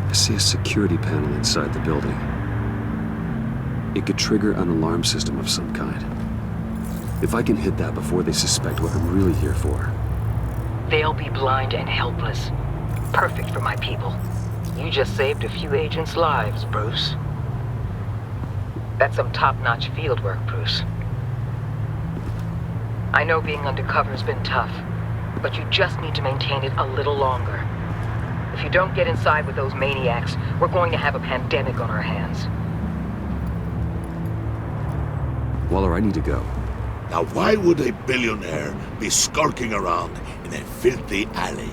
[SPEAKER 5] I see a security panel inside the building. It could trigger an alarm system of some kind. If I can hit that before they suspect what I'm really here for.
[SPEAKER 9] They'll be blind and helpless. Perfect for my people. You just saved a few agents' lives, Bruce. That's some top-notch field work, Bruce. I know being undercover's been tough, but you just need to maintain it a little longer. If you don't get inside with those maniacs, we're going to have a pandemic on our hands.
[SPEAKER 5] Waller, I need to go.
[SPEAKER 4] Now why would a billionaire be skulking around in a filthy alley?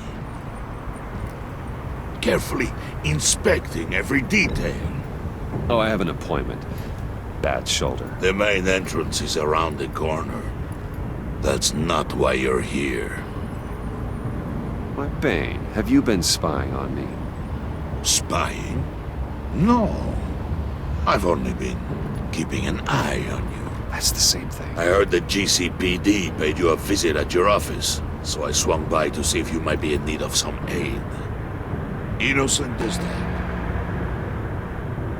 [SPEAKER 4] Carefully inspecting every detail.
[SPEAKER 5] Oh, I have an appointment. Bad shoulder.
[SPEAKER 4] The main entrance is around the corner. That's not why you're here.
[SPEAKER 5] Why, Bane, have you been spying on me?
[SPEAKER 4] Spying? No. I've only been keeping an eye on you.
[SPEAKER 5] That's the same thing.
[SPEAKER 4] I heard the GCPD paid you a visit at your office, so I swung by to see if you might be in need of some aid. Innocent as that.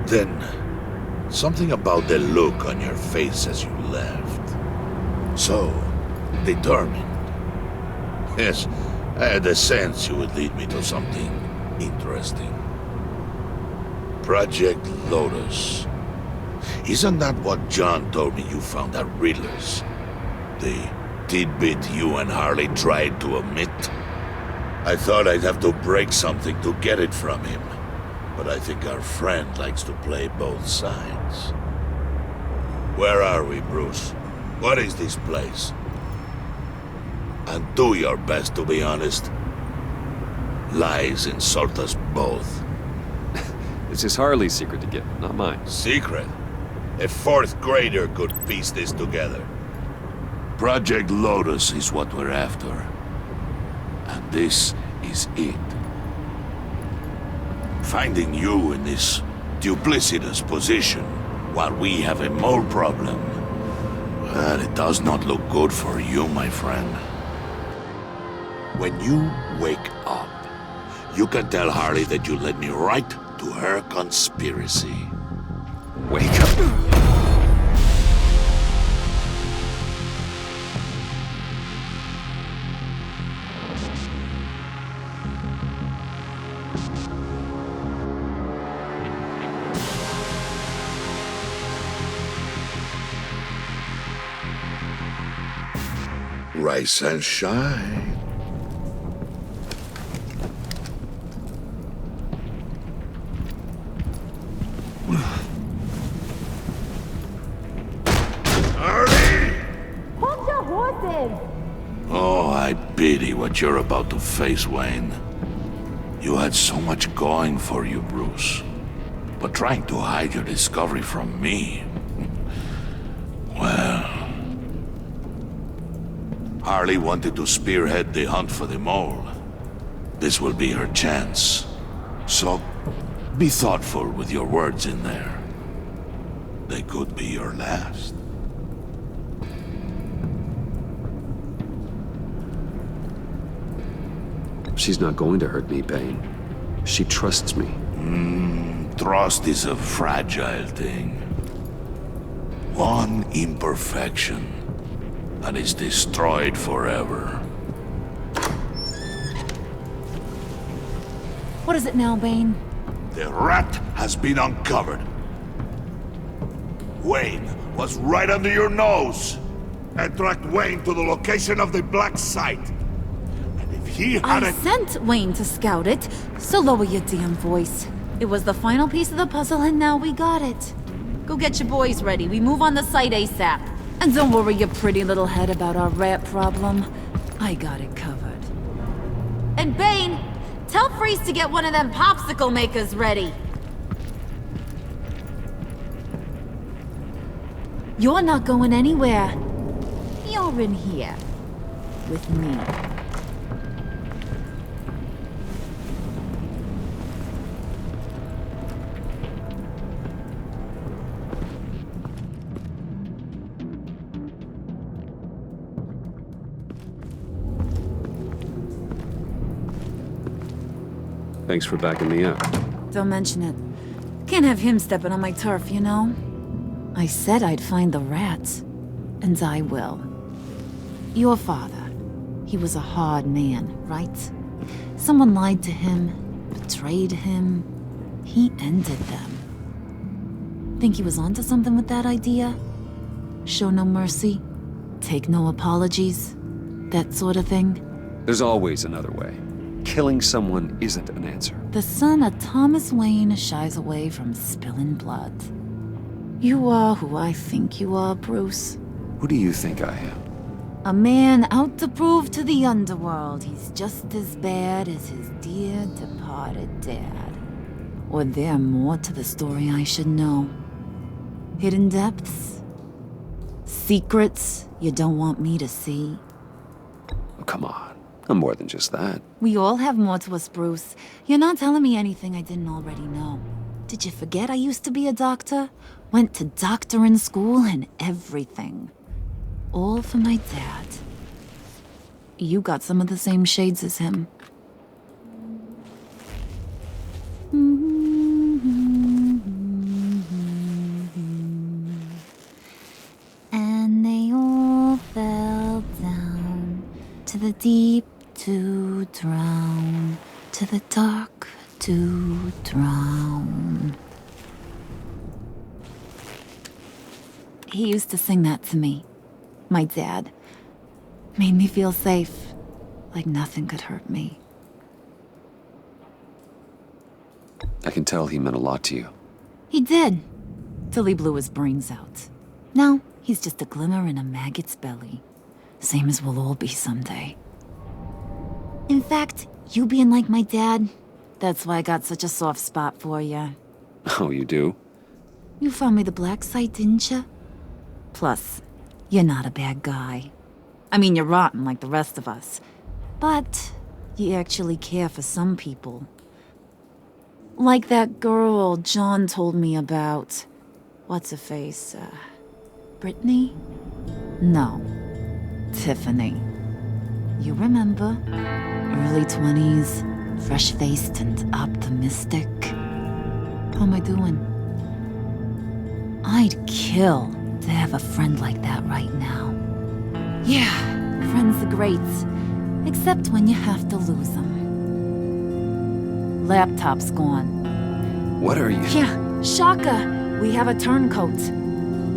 [SPEAKER 4] Then, something about the look on your face as you left. So, determined. Yes, I had a sense you would lead me to something interesting. Project Lotus. Isn't that what John told me you found at Riddler's? The tidbit you and Harley tried to omit? I thought I'd have to break something to get it from him. But I think our friend likes to play both sides. Where are we, Bruce? What is this place? And do your best to be honest. Lies insult us both.
[SPEAKER 5] was his Harley's secret to get, not mine.
[SPEAKER 4] Secret? A fourth grader could piece this together. Project Lotus is what we're after. And this is it. Finding you in this duplicitous position while we have a mole problem, well, it does not look good for you, my friend. When you wake up, you can tell Harley that you led me right to her conspiracy.
[SPEAKER 5] Wake up.
[SPEAKER 4] Rise and shine.
[SPEAKER 6] Hold your horses!
[SPEAKER 4] Oh, I pity what you're about to face, Wayne. You had so much going for you, Bruce. But trying to hide your discovery from me... well... Harley wanted to spearhead the hunt for the mole. This will be her chance. So, be thoughtful with your words in there. They could be your last.
[SPEAKER 5] She's not going to hurt me, Bane. She trusts me.
[SPEAKER 4] Trust is a fragile thing. One imperfection, and it's destroyed forever.
[SPEAKER 6] What is it now, Bane?
[SPEAKER 4] The rat has been uncovered. Wayne was right under your nose. And tracked Wayne to the location of the black site. And if he
[SPEAKER 6] I
[SPEAKER 4] hadn't...
[SPEAKER 6] sent Wayne to scout it, so lower your damn voice. It was the final piece of the puzzle, and now we got it. Go get your boys ready. We move on the site ASAP. And don't worry your pretty little head about our rat problem. I got it covered. And Bane, tell Freeze to get one of them popsicle makers ready. You're not going anywhere. You're in here. With me.
[SPEAKER 5] Thanks for backing me up.
[SPEAKER 6] Don't mention it. Can't have him stepping on my turf, you know? I said I'd find the rats. And I will. Your father. He was a hard man, right? Someone lied to him, betrayed him. He ended them. Think he was onto something with that idea? Show no mercy? Take no apologies? That sort of thing?
[SPEAKER 5] There's always another way. Killing someone isn't an answer.
[SPEAKER 6] The son of Thomas Wayne shies away from spilling blood. You are who I think you are, Bruce.
[SPEAKER 5] Who do you think I am?
[SPEAKER 6] A man out to prove to the underworld he's just as bad as his dear departed dad. Or there more to the story I should know. Hidden depths? Secrets you don't want me to see?
[SPEAKER 5] Oh, come on. I'm more than just that.
[SPEAKER 6] We all have more to us, Bruce. You're not telling me anything I didn't already know. Did you forget I used to be a doctor? Went to doctoring school and everything. All for my dad. You got some of the same shades as him. And they all fell down to the deep to drown, to the dark to drown. He used to sing that to me. My dad. Made me feel safe, like nothing could hurt me.
[SPEAKER 5] I can tell he meant a lot to you.
[SPEAKER 6] He did, till he blew his brains out. Now, he's just a glimmer in a maggot's belly. Same as we'll all be someday. In fact, you being like my dad, that's why I got such a soft spot for you.
[SPEAKER 5] Oh, you do?
[SPEAKER 6] You found me the black site, didn't you? Plus, you're not a bad guy. I mean, you're rotten like the rest of us. But you actually care for some people. Like that girl John told me about. What's her face? Brittany? No. Tiffany. You remember? Early 20s, fresh-faced and optimistic. How am I doing? I'd kill to have a friend like that right now. Yeah, friends are great. Except when you have to lose them. Laptop's gone.
[SPEAKER 5] What are you?
[SPEAKER 6] Yeah, Shaka. We have a turncoat.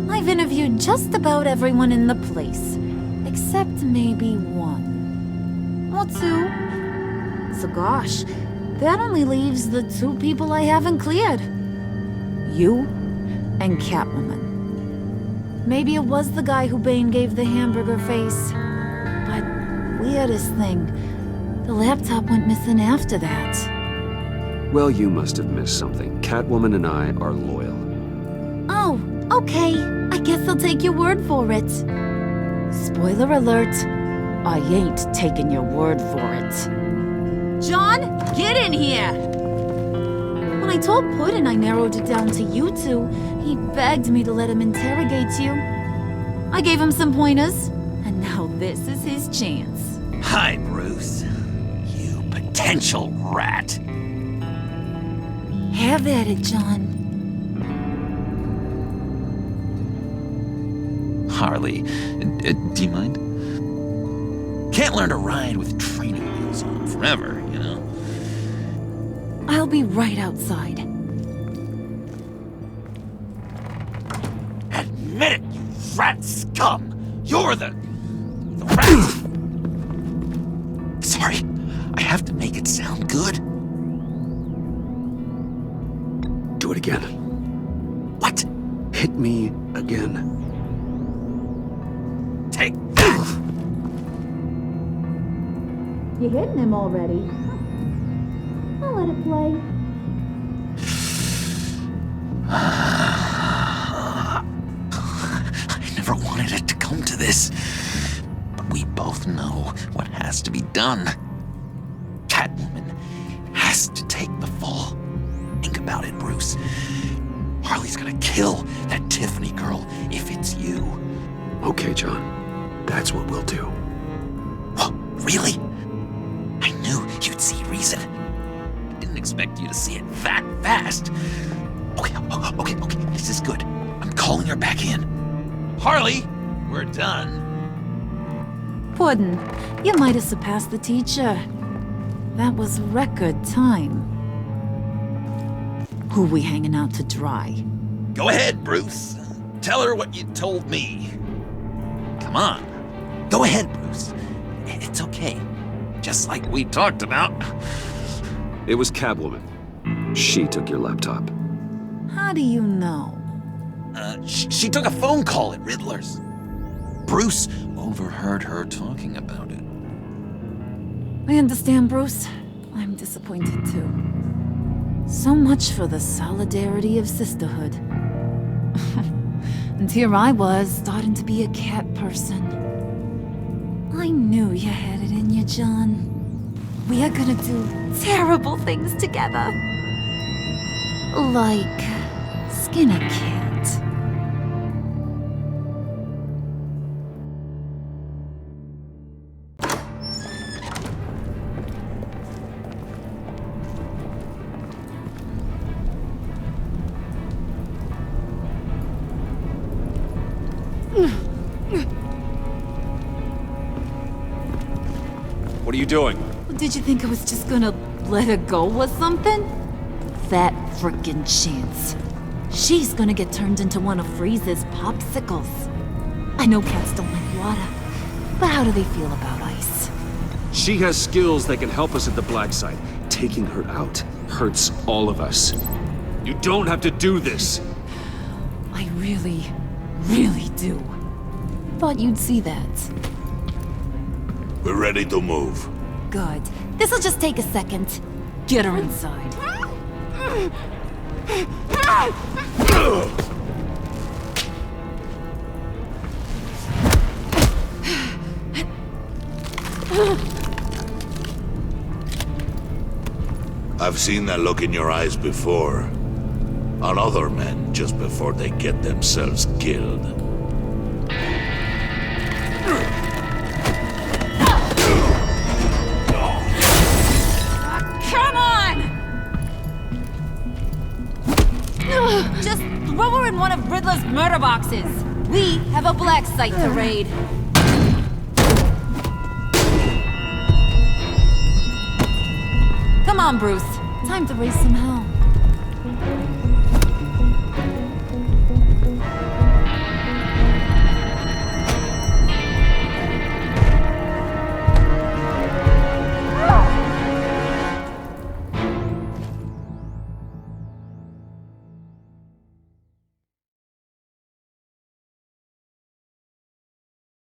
[SPEAKER 6] I've interviewed just about everyone in the place. Except maybe one. Or two. So gosh, that only leaves the two people I haven't cleared. You and Catwoman. Maybe it was the guy who Bane gave the hamburger face. But weirdest thing, the laptop went missing after that.
[SPEAKER 5] Well, you must have missed something. Catwoman and I are loyal.
[SPEAKER 6] Oh, okay. I guess I'll take your word for it. Spoiler alert, I ain't taking your word for it. John, get in here! When I told Puddin' I narrowed it down to you two, he begged me to let him interrogate you. I gave him some pointers, and now this is his chance.
[SPEAKER 12] Hi, Bruce. You potential rat.
[SPEAKER 6] Have at it, John.
[SPEAKER 12] Harley, do you mind? Can't learn to ride with training wheels on forever, you know?
[SPEAKER 6] I'll be right outside.
[SPEAKER 12] Admit it, you rat scum! You're the rat! Sorry, I have to make it sound good.
[SPEAKER 5] Do it again.
[SPEAKER 12] What?
[SPEAKER 5] Hit me again.
[SPEAKER 12] Take that!
[SPEAKER 6] You're hitting him already. I'll let it play.
[SPEAKER 12] I never wanted it to come to this. But we both know what has to be done. Catwoman has to take the fall. Think about it, Bruce. Harley's gonna kill that Tiffany girl if it's you.
[SPEAKER 5] Okay, John. That's what we'll do.
[SPEAKER 12] Oh, really? I knew you'd see reason. Didn't expect you to see it that fast. Okay, this is good. I'm calling her back in. Harley, we're done.
[SPEAKER 6] Puddin', you might have surpassed the teacher. That was record time. Who we hanging out to dry?
[SPEAKER 12] Go ahead, Bruce. Tell her what you told me. Come on. Go ahead, Bruce. It's okay. Just like we talked about.
[SPEAKER 5] It was Catwoman. She took your laptop.
[SPEAKER 6] How do you know?
[SPEAKER 12] She took a phone call at Riddler's. Bruce overheard her talking about it.
[SPEAKER 6] I understand, Bruce. I'm disappointed too. So much for the solidarity of sisterhood. And here I was, starting to be a cat person. I knew you had it in you, John. We are gonna do terrible things together. Like skin a cat.
[SPEAKER 5] What are you doing?
[SPEAKER 6] Did you think I was just gonna let her go or something? That frickin' chance. She's gonna get turned into one of Freeze's popsicles. I know cats don't like water, but how do they feel about ice?
[SPEAKER 5] She has skills that can help us at the black site. Taking her out hurts all of us. You don't have to do this.
[SPEAKER 6] I really do. Thought you'd see that.
[SPEAKER 4] We're ready to move.
[SPEAKER 6] Good. This'll just take a second. Get her inside.
[SPEAKER 4] I've seen that look in your eyes before. On other men, just before they get themselves killed.
[SPEAKER 6] Come on! Just throw her in one of Riddler's murder boxes. We have a black site to raid. Come on, Bruce. Time to raise some hell.